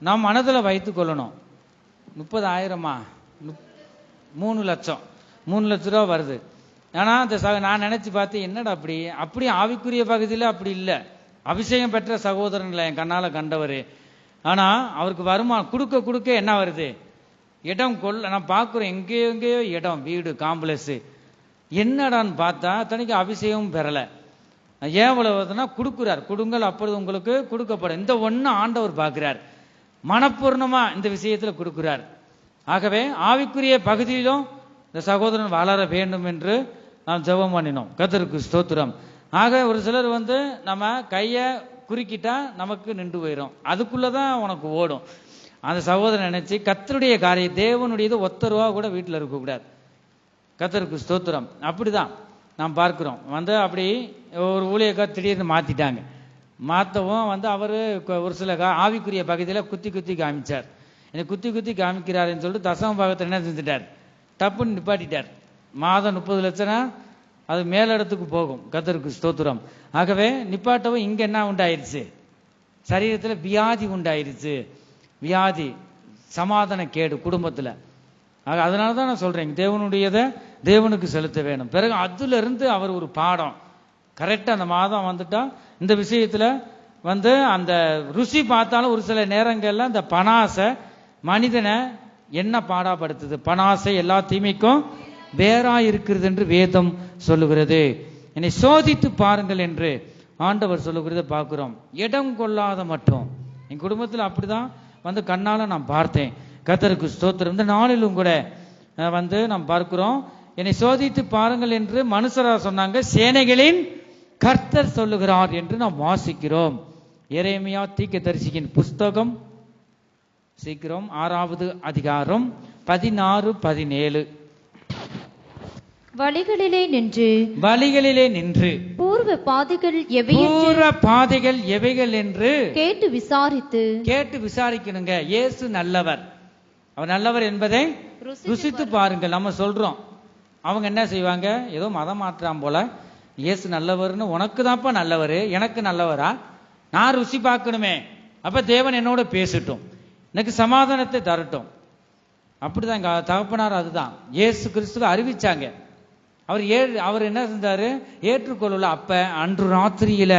Speaker 3: நாம் மனதில் வைத்துக் கொள்ளணும். 30,000மா 3 லட்சம், 3 லட்ச ரூபா வருது. ஆனா அந்த நான் நினைச்சு பார்த்தேன், என்னடா அப்படி ஆவிக்குரிய பகுதியில் அப்படி இல்லை. அபிஷேகம் பெற்ற சகோதரன்ல என் கண்ணால கண்டவர். ஆனா அவருக்கு வருமானம் கொடுக்க கொடுக்க என்ன வருது, இடம் நான் பார்க்குறேன் எங்கேயோ இடம், வீடு, காம்ப்ளெக்ஸ். என்னடான்னு பார்த்தா தனிக்கு அபிஷேகம் பெறலை. ஏன் இவ்வளவுனா கொடுக்குறார். கொடுங்கள் அப்பொழுது உங்களுக்கு கொடுக்கப்படும். இந்த ஒன்று ஆண்டவர் பார்க்கிறார். மனப்பூர்ணமா இந்த விஷயத்துல கொடுக்கிறார். ஆகவே ஆவிக்குரிய பகுதியிலும் இந்த சகோதரன் வளர வேண்டும் என்று நாம் ஜெபம் பண்ணினோம். கர்த்தருக்கு ஸ்தோத்திரம். ஆக ஒரு சிலர் வந்து நம்ம கையை குறுக்கிட்டா நமக்கு நின்று போயிடும், அதுக்குள்ளதான் உனக்கு ஓடும். அந்த சகோதரன் நினைச்சு கர்த்தருடைய காரியம், தேவனுடையது ஒத்த ரூபா கூட வீட்டில் இருக்கக்கூடாது. கர்த்தருக்கு ஸ்தோத்திரம். அப்படிதான் நாம் பார்க்கிறோம். வந்து அப்படி ஒரு ஊழியக்கார் திடீர்னு மாத்திட்டாங்க. மாற்றவும் வந்து அவர் ஒரு சில ஆவிக்குரிய பகுதியில் குத்தி குத்தி காமிச்சார். எனக்கு குத்தி குத்தி காமிக்கிறாருன்னு சொல்லிட்டு தசம பாகத்தில் என்ன செஞ்சுட்டார், டப்புன்னு நிப்பாட்டிட்டார். மாதம் 30 லட்சம் அது மேலிடத்துக்கு போகும். கர்த்தருக்கு ஸ்தோத்திரம். ஆகவே நிப்பாட்டவும் இங்க என்ன உண்டாயிருச்சு, சரீரத்தில் வியாதி உண்டாயிருச்சு. வியாதி, சமாதான கேடு குடும்பத்தில். ஆக அதனால தான் நான் சொல்றேன், தேவனுடையதை தேவனுக்கு செலுத்த வேணும். பிறகு அதுல இருந்து அவர் ஒரு பாடம் கரெக்டா அந்த மாதம் வந்துட்டா இந்த விஷயத்துல வந்து அந்த ருசி பார்த்தாலும் ஒரு சில நேரங்கள்ல இந்த பணாசை மனிதனை என்ன பாடாப்படுத்துது. பணாசை எல்லா தீமைக்கும் வேறா இருக்கிறது என்று வேதம் சொல்லுகிறது. என்னை சோதித்து பாருங்கள் என்று ஆண்டவர் சொல்லுகிறத பார்க்கிறோம். இடம் கொள்ளாத மட்டும் என் குடும்பத்தில் அப்படிதான் வந்து கண்ணால நான் பார்த்தேன். கர்த்தருக்கு ஸ்தோத்திரம். இந்த நாளிலும் கூட வந்து நாம் பார்க்கிறோம், என்னை சோதித்து பாருங்கள் என்று மனுஷரா சொன்னாங்க, சேனைகளின் கர்த்தர் சொல்லுகிறார் என்று நாம் வாசிக்கிறோம். எரேமியா தீர்க்கதரிசியின் புஸ்தகம் சீக்கிரம் 6வது அதிகாரம் 16-17.
Speaker 4: வழிகளிலே நின்று பூர்வ பாதைகள்
Speaker 3: எவைகள் என்று
Speaker 4: கேட்டு
Speaker 3: விசாரிக்கணுங்க. இயேசு நல்லவர், அவர் நல்லவர் என்பதை ருசித்து பாருங்கள். நம்ம சொல்றோம், அவங்க என்ன செய்வாங்க, ஏதோ மதம் மாற்றாம் போல, இயேசு நல்லவர்னு உனக்கு தான்ப்பா நல்லவர், எனக்கு நல்லவரா, நான் ருசி பார்க்கணுமே, அப்ப தேவன் என்னோட பேசட்டும், எனக்கு சமாதானத்தை தரட்டும். அப்படிதான் எங்க தகப்பனார் அதுதான் இயேசு கிறிஸ்துவை அறிவிச்சாங்க. அவர் என்ன செஞ்சாரு, ஏற்றுக்கொள்ளல. அப்ப அன்று ராத்திரியில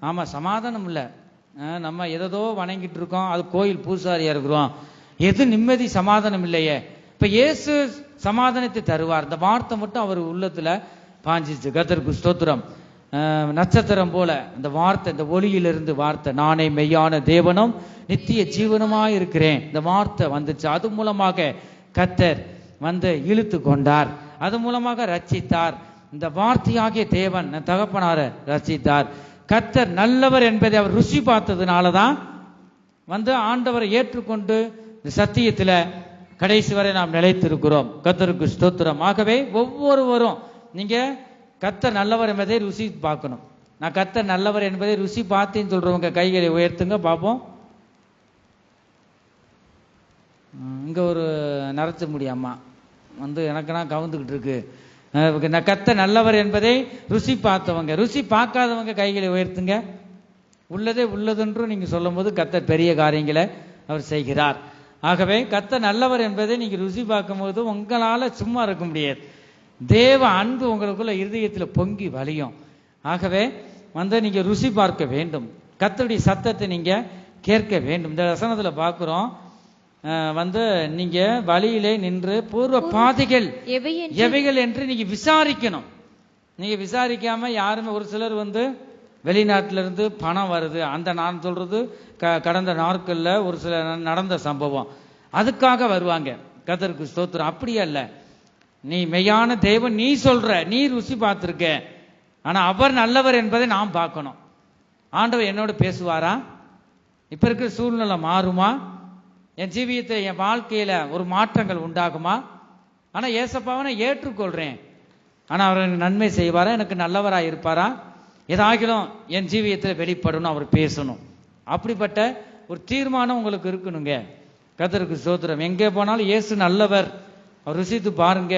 Speaker 3: ஆமா சமாதானம் இல்லை, நம்ம எதோ வணங்கிட்டு இருக்கோம், அது கோயில் பூசாரியா இருக்கிறோம், எது நிம்மதி சமாதானம் இல்லையே. இப்ப இயேசு சமாதானத்தை தருவார். இந்த வார்த்தை மட்டும் அவர் உள்ளத்துல பாஞ்சிச்சு. கர்த்தருக்கு ஸ்தோத்திரம். நட்சத்திரம் போல இந்த வார்த்தை, இந்த ஒளியிலிருந்து வார்த்தை, நானே மெய்யான தேவனும் நித்திய ஜீவனுமாய் இருக்கிறேன், இந்த வார்த்தை வந்துச்சு. அது மூலமாக கர்த்தர் வந்து இழுத்து கொண்டார், அது மூலமாக ரட்சித்தார். இந்த வார்த்தையாகிய தேவன் தகப்பனார ரட்சித்தார். கர்த்தர் நல்லவர் என்பதை அவர் ருசி பார்த்ததுனாலதான் வந்து ஆண்டவரை ஏற்றுக்கொண்டு சத்தியத்துல கடைசி வரை நாம் நிலைத்திருக்கிறோம். கர்த்தருக்கு ஸ்தோத்திரம். ஆகவே ஒவ்வொருவரும் நீங்க கர்த்தர் நல்லவர் என்பதை ருசி பார்க்கணும். நான் கர்த்தர் நல்லவர் என்பதை ருசி பார்த்தேன்னு சொல்றவங்க கைகளை உயர்த்துங்க பார்ப்போம். இங்க ஒரு நரைச்ச முடியாமா வந்து எனக்கு நான் கவுந்துக்கிட்டு இருக்கு. நான் கர்த்தர் நல்லவர் என்பதை ருசி பார்த்தவங்க, ருசி பார்க்காதவங்க கைகளை உயர்த்துங்க. உள்ளதே உள்ளதென்று நீங்க சொல்லும் போது கர்த்தர் பெரிய காரியங்களை அவர் செய்கிறார். ஆகவே கர்த்தர் நல்லவர் என்பதை நீங்க ருசி பார்க்கும் போது உங்களால சும்மா இருக்க முடியாது. தேவ அன்பு உங்களுக்குள்ள இருதயத்தில் பொங்கி வலியும். ஆகவே வந்து நீங்க ருசி பார்க்க வேண்டும். கர்த்தருடைய சத்தத்தை நீங்க கேட்க வேண்டும். இந்த வசனத்துல பார்க்கிறோம், வந்து நீங்க வழியிலே நின்று பூர்வ பாதைகள் எவைகள் என்று நீங்க விசாரிக்கணும். நீங்க விசாரிக்காம யாருமே, ஒரு சிலர் வந்து வெளிநாட்டில இருந்து பணம் வருது, அந்த நான் சொல்றது கடந்த நாட்கள்ல ஒரு சில நடந்த சம்பவம், அதுக்காக வருவாங்க. கர்த்தருக்கு ஸ்தோத்திரம். அப்படி அல்ல, நீ மெய்யான தேவன், நீ சொல்ற, நீ ருசி பார்த்திருக்க, ஆனா அவர் நல்லவர் என்பதை நாம் பார்க்கணும். ஆண்டவர் என்னோட பேசுவாரா? இப்ப இருக்கிற சூழ்நிலை மாறுமா? என் ஜீவியத்தை, என் வாழ்க்கையில ஒரு மாற்றங்கள் உண்டாகுமா? ஆனா ஏசப்பாவை நான் ஏற்றுக்கொள்றேன், ஆனா அவர் எனக்கு நன்மை செய்வாரா? எனக்கு நல்லவரா இருப்பாரா? ஏதாகிலும் என் ஜீவியத்தில் வெளிப்படணும், அவர் பேசணும். அப்படிப்பட்ட ஒரு தீர்மானம் உங்களுக்கு இருக்கணுங்க. கர்த்தருக்கு ஸ்தோத்திரம். எங்கே போனாலும் இயேசு நல்லவர், அவர் ருசித்து பாருங்க,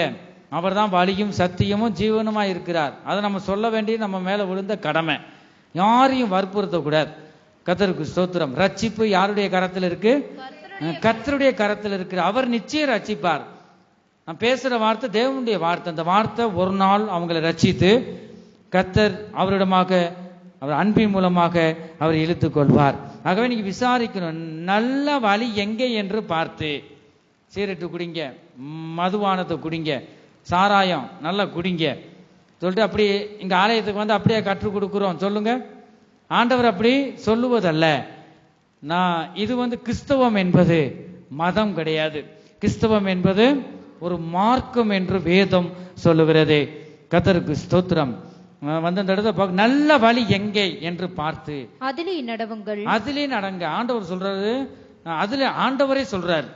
Speaker 3: அவர் தான் வழியும் சத்தியமும் ஜீவனுமா இருக்கிறார். அதை நம்ம சொல்ல வேண்டிய நம்ம மேல விழுந்த கடமை. யாரையும் வற்புறுத்தக்கூடாது. கர்த்தருக்கு ஸ்தோத்திரம். ரட்சிப்பு யாருடைய கரத்தில் இருக்கு? கர்த்தருடைய கரத்தில் இருக்கு. அவர் நிச்சயம் ரட்சிப்பார். நான் பேசுற வார்த்தை தேவனுடைய வார்த்தை. அந்த வார்த்தை ஒரு நாள் அவங்களை ரட்சித்து கர்த்தர் அவரிடமாக, அவர் அன்பின் மூலமாக அவர் இழுத்துக் கொள்வார். ஆகவே நீங்க விசாரிக்கணும், நல்ல வழி எங்கே என்று பார்த்து. சீரட்டு குடிங்க, மதுபானத்தை குடிங்க, சாராயம் நல்லா குடிங்க சொல்லிட்டு அப்படி இங்க ஆலயத்துக்கு வந்து அப்படியே கற்றுக் கொடுக்கிறோம் சொல்லுங்க. ஆண்டவர் அப்படி சொல்லுவதல்ல. நான் இது வந்து கிறிஸ்தவம் என்பது மதம் கிடையாது. கிறிஸ்தவம் என்பது ஒரு மார்க்கம் என்று வேதம் சொல்லுகிறது. கர்த்தருக்கு ஸ்தோத்திரம். வந்து அந்த இடத்துல நல்ல வழி எங்கே என்று பார்த்து
Speaker 4: அதிலே நடவுங்கள்,
Speaker 3: அதிலே நடங்க. ஆண்டவர் சொல்றாரு, அதுல ஆண்டவரே சொல்றாரு.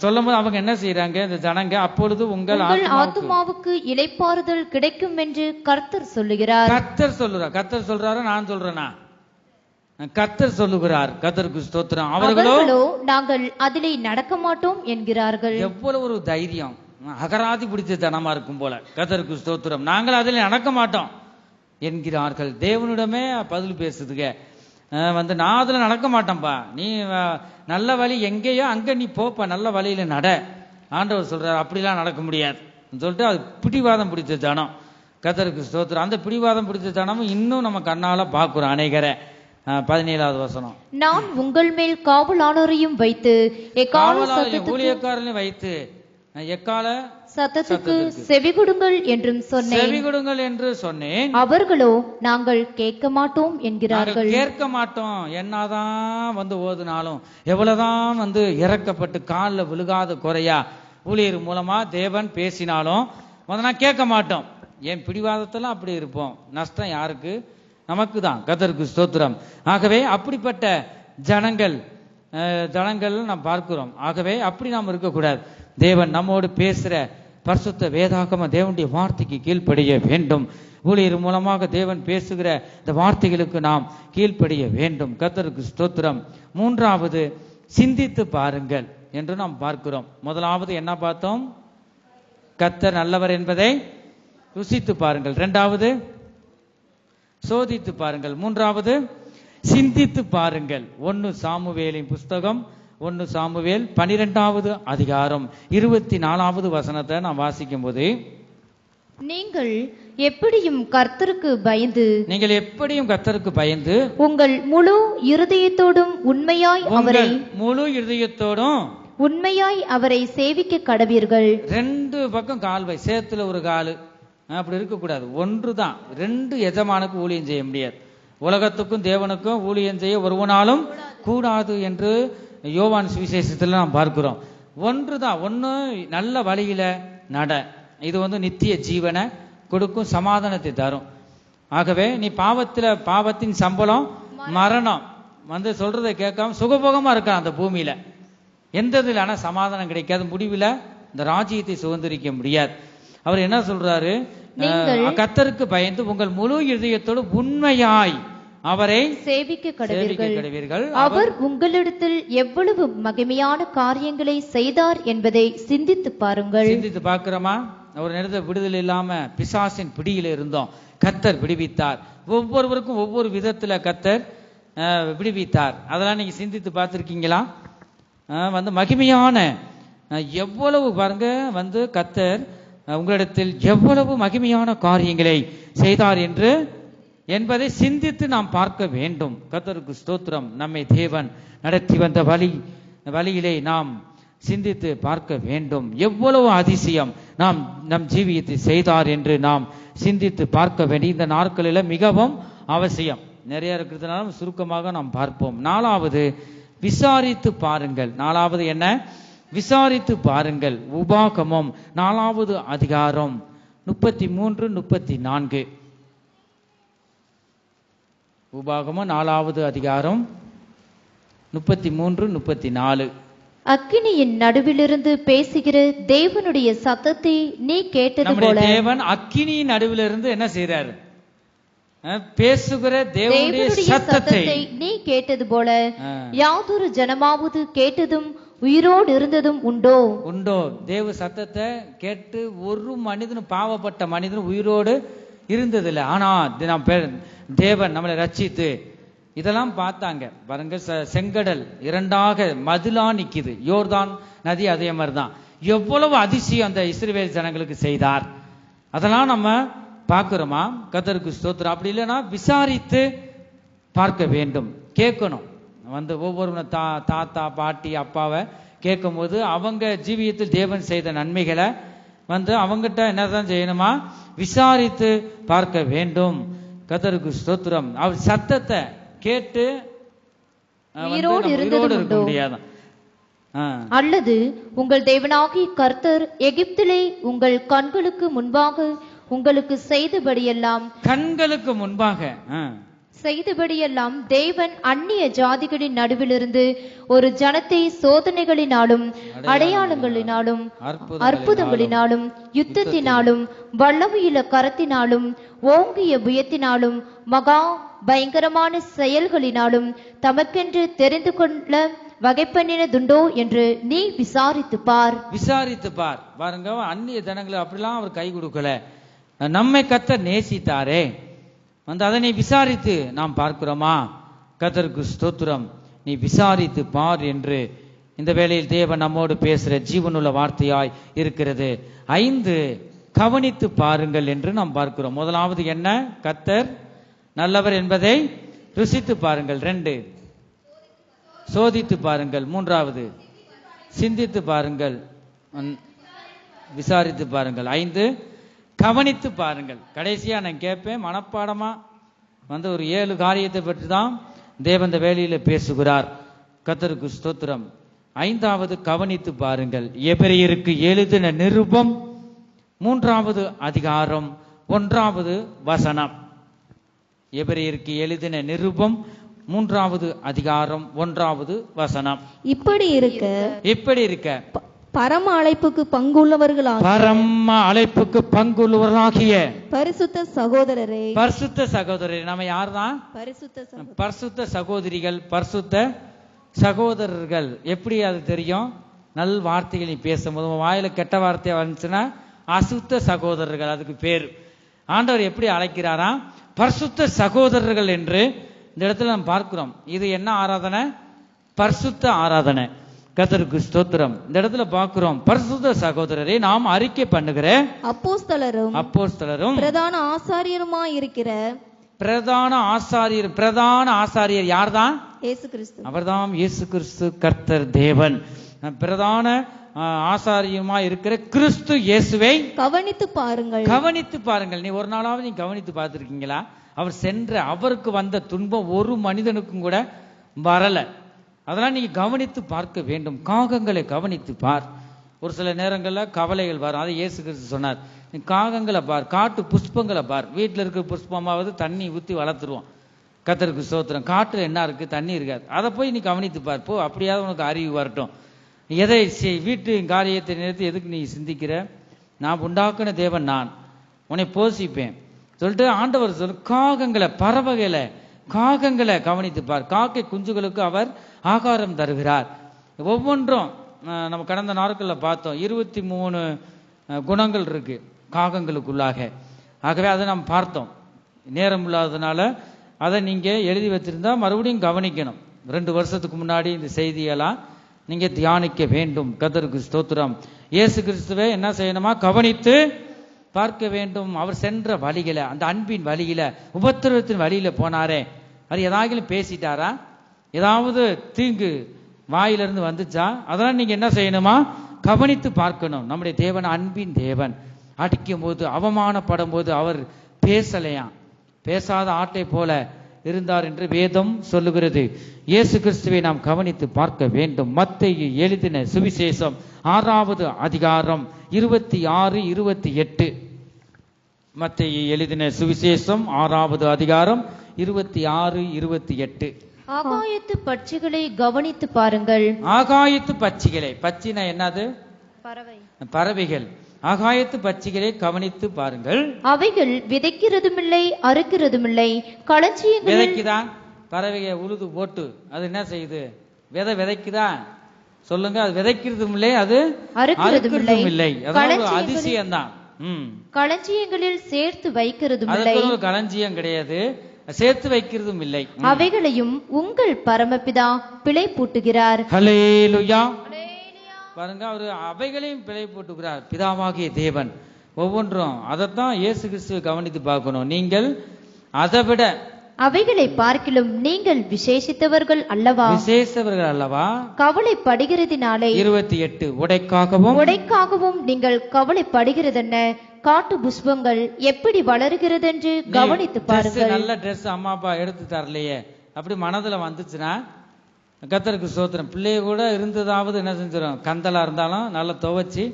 Speaker 3: சொல்லும் போது அவங்க என்ன செய்யறாங்க, இந்த ஜனங்க, அப்பொழுது உங்கள்
Speaker 4: ஆத்துமாவுக்கு இளைப்பாறுதல் கிடைக்கும் என்று கர்த்தர் சொல்லுகிறார்.
Speaker 3: கர்த்தர் சொல்லுறார். கர்த்தர் சொல்றாரு, நான் சொல்றேனா? கர்த்தர் சொல்லுகிறார். கர்த்தருக்கு ஸ்தோத்திரம். அவர்களோ
Speaker 4: நாங்கள் அதிலே நடக்க மாட்டோம் என்கிறார்கள்.
Speaker 3: எவ்வளவு ஒரு தைரியம்! அகராதி பிடிச்ச தனமா இருக்கும் போல. கர்த்தருக்கு ஸ்தோத்திரம். நாங்கள் அதில் நடக்க மாட்டோம் என்கிறார்கள். தேவனிடமே பதில் பேசுதுங்க. வந்து நான் அதுல நடக்க மாட்டேன்பா, நீ நல்ல வழி எங்கேயோ அங்க நீ போப்பா, நல்ல வழியில நட. ஆண்டவர் சொல்றாரு, அப்படிலாம் நடக்க முடியாது சொல்லிட்டு அது பிடிவாதம் பிடிச்ச ஜனம். கர்த்தருக்கு ஸ்தோத்திரம். அந்த பிடிவாதம் பிடிச்ச ஜனமும் இன்னும் நம்ம கண்ணால பாக்குறோம் அநேகரை. 17வது வசனம்,
Speaker 4: நான் உங்கள் மேல் காவலாளரையும் வைத்து
Speaker 3: ஊழியக்காரனையும் வைத்து எக்கால
Speaker 4: சத்தத்துக்கு செவிகொடுங்கள் என்றும் சொன்னேன்.
Speaker 3: செவிகொடுங்கள் என்று சொன்னேன்.
Speaker 4: அவர்களோ நாங்கள் கேட்க மாட்டோம் என்கிறார்கள்.
Speaker 3: கேட்க மாட்டோம். என்னதான் வந்து ஓதுனாலும், எவ்வளவுதான் வந்து இறக்கப்பட்டு காலில் விழுகாத குறையா ஊழியர் மூலமா தேவன் பேசினாலும் நான் கேட்க மாட்டோம். என் பிடிவாதத்தெல்லாம் அப்படி இருப்போம். நஷ்டம் யாருக்கு? நமக்கு தான். கர்த்தருக்கு ஸ்தோத்திரம். ஆகவே அப்படிப்பட்ட ஜனங்கள் நாம் பார்க்கிறோம். ஆகவே அப்படி நாம் இருக்கக்கூடாது. தேவன் நம்மோடு பேசுற பரிசுத்த வேதாகம தேவனுடைய வார்த்தைக்கு கீழ்ப்படிய வேண்டும். ஊழியர் மூலமாக தேவன் பேசுகிற இந்த வார்த்தைகளுக்கு நாம் கீழ்ப்படிய வேண்டும். கர்த்தருக்கு ஸ்தோத்திரம். மூன்றாவது, சிந்தித்து பாருங்கள் என்று நாம் பார்க்கிறோம். முதலாவது என்ன பார்த்தோம்? கர்த்தர் நல்லவர் என்பதை ருசித்து பாருங்கள். இரண்டாவது, சோதித்து பாருங்கள். மூன்றாவது, சிந்தித்து பாருங்கள். 1 சாமுவேலின் புஸ்தகம் 1 சாமுவேல் 12வது அதிகாரம் 24வது வசனத்தை நான் வாசிக்கும் போது,
Speaker 4: நீங்கள் எப்படியும் கர்த்தருக்கு பயந்து உங்கள் முழு இருதயத்தோடும் உண்மையாய் அவரை சேவிக்க கடவீர்கள்.
Speaker 3: 2 பக்கம் கால்வை சேத்துல ஒரு காலு அப்படி இருக்கக்கூடாது. ஒன்றுதான். 2 எஜமானுக்கு ஊழியம் செய்ய முடியாது. உலகத்துக்கும் தேவனுக்கும் ஊழியம் செய்ய ஒருவனாலும் கூடாது என்று யோவான் சுவிசேஷத்துல நாம் பார்க்கிறோம். ஒன்றுதான். ஒண்ணு நல்ல வழியில நட. இது வந்து நித்திய ஜீவனை கொடுக்கும், சமாதானத்தை தரும். ஆகவே நீ பாவத்தின் சம்பளம் மரணம் வந்து சொல்றதை கேட்காம சுகபோகமா இருக்க அந்த பூமியில எந்த இதிலான சமாதானம் கிடைக்காது. முடிவில் இந்த ராஜ்யத்தை சுதந்திரிக்க முடியாது. அவர் என்ன சொல்றாரு? கர்த்தருக்கு பயந்து உங்கள் முழு இதயத்தோடு உண்மையாய் அவரை சேவிக்க கடவீர்கள்.
Speaker 4: அவர் உங்களிடத்தில் எவ்வளவு மகிமையான காரியங்களை செய்தார் என்பதை சிந்தித்து பாருங்கள்.
Speaker 3: சிந்தித்து பார்க்கிறோமா? ஒரு நேரத்தை விடுதலை இல்லாம பிசாசின் பிடியில இருந்தோம், கர்த்தர் விடுவித்தார். ஒவ்வொருவருக்கும் ஒவ்வொரு விதத்துல கர்த்தர் விடுவித்தார். அதெல்லாம் நீங்க சிந்தித்து பார்த்திருக்கீங்களா? வந்து மகிமையான எவ்வளவு பாருங்க, வந்து கர்த்தர் உங்களிடத்தில் எவ்வளவு மகிமையான காரியங்களை செய்தார் என்று என்பதை சிந்தித்து நாம் பார்க்க வேண்டும். கர்த்தருக்கு ஸ்தோத்திரம். நம்மை தேவன் நடத்தி வந்த வழியிலே நாம் சிந்தித்து பார்க்க வேண்டும். எவ்வளவு அதிசயம் நாம் நம் ஜீவியத்தை செய்தார் என்று நாம் சிந்தித்து பார்க்க வேண்டிய இந்த நாட்களில் மிகவும் அவசியம். நிறைய இருக்கிறதுனால சுருக்கமாக நாம் பார்ப்போம். 4வது, விசாரித்து பாருங்கள். 4வது என்ன? விசாரித்து பாருங்கள். உபாகமம் 4வது அதிகாரம் 33, 34. உபாகமம் 4வது அதிகாரம் 33, 34.
Speaker 4: அக்கினியின் நடுவிலிருந்து பேசுகிற தேவனுடைய சத்தத்தை நீ கேட்டது போல.
Speaker 3: தேவன் அக்கினியின் நடுவிலிருந்து என்ன செய்றாரு? பேசுகிற தேவனுடைய சத்தத்தை
Speaker 4: நீ கேட்டது போல யாதொரு ஜனமாவது கேட்டதும் உயிரோடு இருந்ததும் உண்டோ?
Speaker 3: தேவ சத்தத்தை கேட்டு ஒரு மனிதனும், பாவப்பட்ட மனிதனும் உயிரோடு இருந்ததில்லை. ஆனா தேவன் நம்மளை ரட்சித்து இதெல்லாம் பார்த்தாங்க பாருங்க. செங்கடல் 2ஆக மதிலா நிக்குது. யோர்தான் நதி அதே மாதிரிதான். எவ்வளவு அதிசயம் அந்த இஸ்ரவேல் ஜனங்களுக்கு செய்தார். அதெல்லாம் நம்ம பார்க்கிறோமா? கர்த்தருக்கு ஸ்தோத்திரம். அப்படி இல்லைன்னா விசாரித்து பார்க்க வேண்டும், கேட்கணும். ஒவ்வொரு தாத்தா பாட்டி அப்பாவை கேட்கும் போது அவங்க ஜீவியத்தில் தேவன் செய்த நன்மைகளை அவங்ககிட்ட என்னதான் செய்யணுமா? விசாரித்து பார்க்க வேண்டும். கர்த்தருக்கு ஸ்தோத்திரம். அவர் சத்தத்தை கேட்டு உயிரோடு இருக்க முடியாது.
Speaker 4: அல்லது உங்கள் தேவனாகிய கர்த்தர் எகிப்திலே உங்கள் கண்களுக்கு முன்பாக உங்களுக்கு செய்தபடியெல்லாம்,
Speaker 3: கண்களுக்கு முன்பாக
Speaker 4: செய்தபடியெல்லாம் தேவன் அந்நிய ஜாதிகளின் நடுவிலிருந்து ஒரு ஜனத்தை சோதனைகளினாலும் அடையாளங்களினாலும் அற்புதங்களினாலும் யுத்தத்தினாலும் வல்லமையுள்ள கரத்தினாலும் ஓங்கிய புயத்தினாலும் மகா பயங்கரமான செயல்களினாலும் தமக்கென்று தெரிந்து கொள்ள வகை பண்ணினதுண்டோ என்று நீ விசாரித்து பார்.
Speaker 3: விசாரித்து பார். பாருங்க, அந்நிய ஜனங்களை அப்படிலாம் அவர் கை கொடுக்கல. நம்மை கர்த்தர் நேசித்தாரே, அதனை விசாரித்து நாம் பார்க்கிறோமா? கர்த்தருக்கு ஸ்தோத்திரம். நீ விசாரித்து பார் என்று இந்த வேளையில் தேவன் நம்மோடு பேசுற ஜீவனுள்ள வார்த்தையாய் இருக்கிறது. 5, கவனித்து பாருங்கள் என்று நாம் பார்க்கிறோம். முதலாவது என்ன? கர்த்தர் நல்லவர் என்பதை ருசித்து பாருங்கள். 2, சோதித்து பாருங்கள். 3வது, சிந்தித்து பாருங்கள், விசாரித்து பாருங்கள். 5, கவனித்து பாருங்கள். கடைசியா நான் கேட்பேன், மனப்பாடமா ஒரு 7 காரியத்தை பற்றி தான் தேவன் இந்த வேளையில பேசுகிறார். கர்த்தருக்கு ஸ்தோத்திரம். 5வது, கவனித்து பாருங்கள். எபிரெயருக்கு எழுதின நிருபம் 3வது அதிகாரம் 1வது வசனம். எபிரெயருக்கு எழுதின நிருபம் 3வது அதிகாரம் 1வது வசனம்.
Speaker 5: இப்படி இருக்க பரம அழைப்புக்கு பங்குள்ளவர்களாகிய பரிசுத்த சகோதரரே. நம்ம யார்தான்? பரிசுத்த சகோதரிகள், பரிசுத்த சகோதரர்கள். எப்படி அது தெரியும்? நல் வார்த்தைகள் நீ பேசும்போது வாயில கெட்ட வார்த்தையா வந்துச்சுன்னா அசுத்த சகோதரர்கள் அதுக்கு பேர். ஆண்டவர் எப்படி அழைக்கிறாரா? பரிசுத்த சகோதரர்கள் என்று இந்த இடத்துல நாம் பார்க்கிறோம். இது என்ன ஆராதனை? பரிசுத்த ஆராதனை. கர்த்தருக்கு ஸ்தோத்திரம். இந்த இடத்துல பார்க்கிறோம், பரிசுத்த சகோதரரை நாம் அறிக்கை பண்ணுகிற அப்போஸ்தலரும் பிரதான ஆசாரியருமாய் இருக்கிற
Speaker 3: பிரதான ஆசாரியர் யார்தான்?
Speaker 5: இயேசு கிறிஸ்து.
Speaker 3: அவர்தான் இயேசு கிறிஸ்து, கர்த்தர் தேவன். பிரதான ஆசாரியமா இருக்கிற கிறிஸ்து இயேசுவை
Speaker 5: கவனித்து பாருங்கள்.
Speaker 3: நீ ஒரு நாளாவது நீ கவனித்து பார்த்திருக்கீங்களா? அவர் அவருக்கு வந்த துன்பம் ஒரு மனிதனுக்கும் கூட வரல. அதெல்லாம் நீங்க கவனித்து பார்க்க வேண்டும். காகங்களை கவனித்து பார். ஒரு சில நேரங்களில் கவலைகள் வரும். அதை இயேசு கிறிஸ்து சொன்னார், நீ காகங்களை பார், காட்டு புஷ்பங்களை பார். வீட்டில் இருக்கிற புஷ்பமாவது தண்ணி ஊற்றி வளர்த்துருவோம். கர்த்தருக்கு ஸ்தோத்திரம். காட்டுல என்ன இருக்கு? தண்ணி இருக்காது. அதை போய் நீ கவனித்து பார். போ, அப்படியாவது உனக்கு அறிவு வரட்டும். எதை வீட்டு காரியத்தை நிறுத்தி எதுக்கு நீ சிந்திக்கிற? நான் உண்டாக்குன தேவன், நான் உன்னை போஷிப்பேன் சொல்லிட்டு ஆண்டவர் சொல்லு. காகங்களை, பறவைகளை, காகங்களை கவனித்து பார். காக்கை குஞ்சுகளுக்கு அவர் ஆகாரம் தருகிறார். ஒவ்வொன்றும் நம்ம கடந்த நாட்களில் பார்த்தோம். 23 குணங்கள் இருக்கு காகங்களுக்குள்ளாக. ஆகவே அதை நாம் பார்த்தோம். நேரம் இல்லாததுனால அதை நீங்க எழுதி வச்சிருந்தா மறுபடியும் கவனிக்கணும். 2 வருஷத்துக்கு முன்னாடி இந்த செய்தியெல்லாம் நீங்க தியானிக்க வேண்டும். கர்த்தருக்கு ஸ்தோத்திரம். இயேசு கிறிஸ்துவை என்ன செய்யணுமா? கவனித்து பார்க்க வேண்டும். அவர் சென்ற வழியில, அந்த அன்பின் வழியில, உபத்திரவத்தின் வழியில போனாரே, அது ஏதாவது பேசிட்டாரா? ஏதாவது தீங்கு வாயிலிருந்து வந்துச்சா? அதெல்லாம் நீங்க என்ன செய்யணுமா? கவனித்து பார்க்கணும். நம்முடைய தேவன் அன்பின் தேவன். அடிக்கும் போது, அவமானப்படும் போது அவர் பேசலையா, பேசாத ஆட்டை போல இருந்தார் என்று வேதம் சொல்லுகிறது. இயேசு கிறிஸ்துவை நாம் கவனித்து பார்க்க வேண்டும். மத்தேயு எழுதின சுவிசேஷம் 6வது அதிகாரம் 26, 28. மத்தேயு எழுதின சுவிசேஷம் 6வது அதிகாரம் 26, 28.
Speaker 4: ஆகாயத்து பட்சிகளை கவனித்து பாருங்கள்.
Speaker 3: ஆகாயத்து பட்சிகளை, பட்சினா என்னது?
Speaker 4: பறவை,
Speaker 3: பறவைகள். ஆகாயத்து பட்சிகளை கவனித்து பாருங்கள்.
Speaker 4: அவைகள் விதைக்கிறதுமில்லை, அறுக்கிறதுமில்லை, களஞ்சியங்கள்.
Speaker 3: விதைக்குதா? பறவைகள் உழுது போட்டு அது என்ன செய்யுது? விதைக்குதா? சொல்லுங்க. அது விதைக்கிறதும் இல்லை, அது அறுக்கிறதும் இல்லை. அதாவது அதிசயம் தான்.
Speaker 4: களஞ்சியங்களில் சேர்த்து வைக்கிறதும் இல்லை.
Speaker 3: அதுக்கு ஒரு களஞ்சியம் கிடையாது, சேர்த்து வைக்கிறதும் இல்லை.
Speaker 4: அவைகளையும் உங்கள் பரமபிதா பிழை பூட்டுகிறார்.
Speaker 3: ஹல்லேலூயா. பாருங்க, அவரு அவைகளையும் பிழை போட்டுக்கிறார். பிதாவாகிய தேவன் ஒவ்வொன்றும். அதைத்தான் இயேசு கிறிஸ்துவை கவனித்து பார்க்கணும். நீங்கள் அதை விட
Speaker 4: அவைகளை பார்க்கிலும் நீங்கள் விசேஷித்தவர்கள் அல்லவா?
Speaker 3: விசேஷவர்கள் அல்லவா?
Speaker 4: கவலைப்படுகிறதினாலே
Speaker 3: 28. உடைக்காகவும்
Speaker 4: நீங்கள் கவலைப்படுகிறதென்ன? காட்டு புஷ்பங்கள் எப்படி வளருகிறது என்று கவனித்து பாருங்கள்.
Speaker 3: நல்ல ட்ரெஸ் அம்மா அப்பா எடுத்து தரலையே, அப்படி மனதுல வந்துச்சுன்னா கர்த்தருக்கு ஸ்தோத்திரம். பிள்ளைய கூட இருந்ததாவது என்ன செஞ்சிடும்? கந்தலா இருந்தாலும் நல்லா துவைச்சி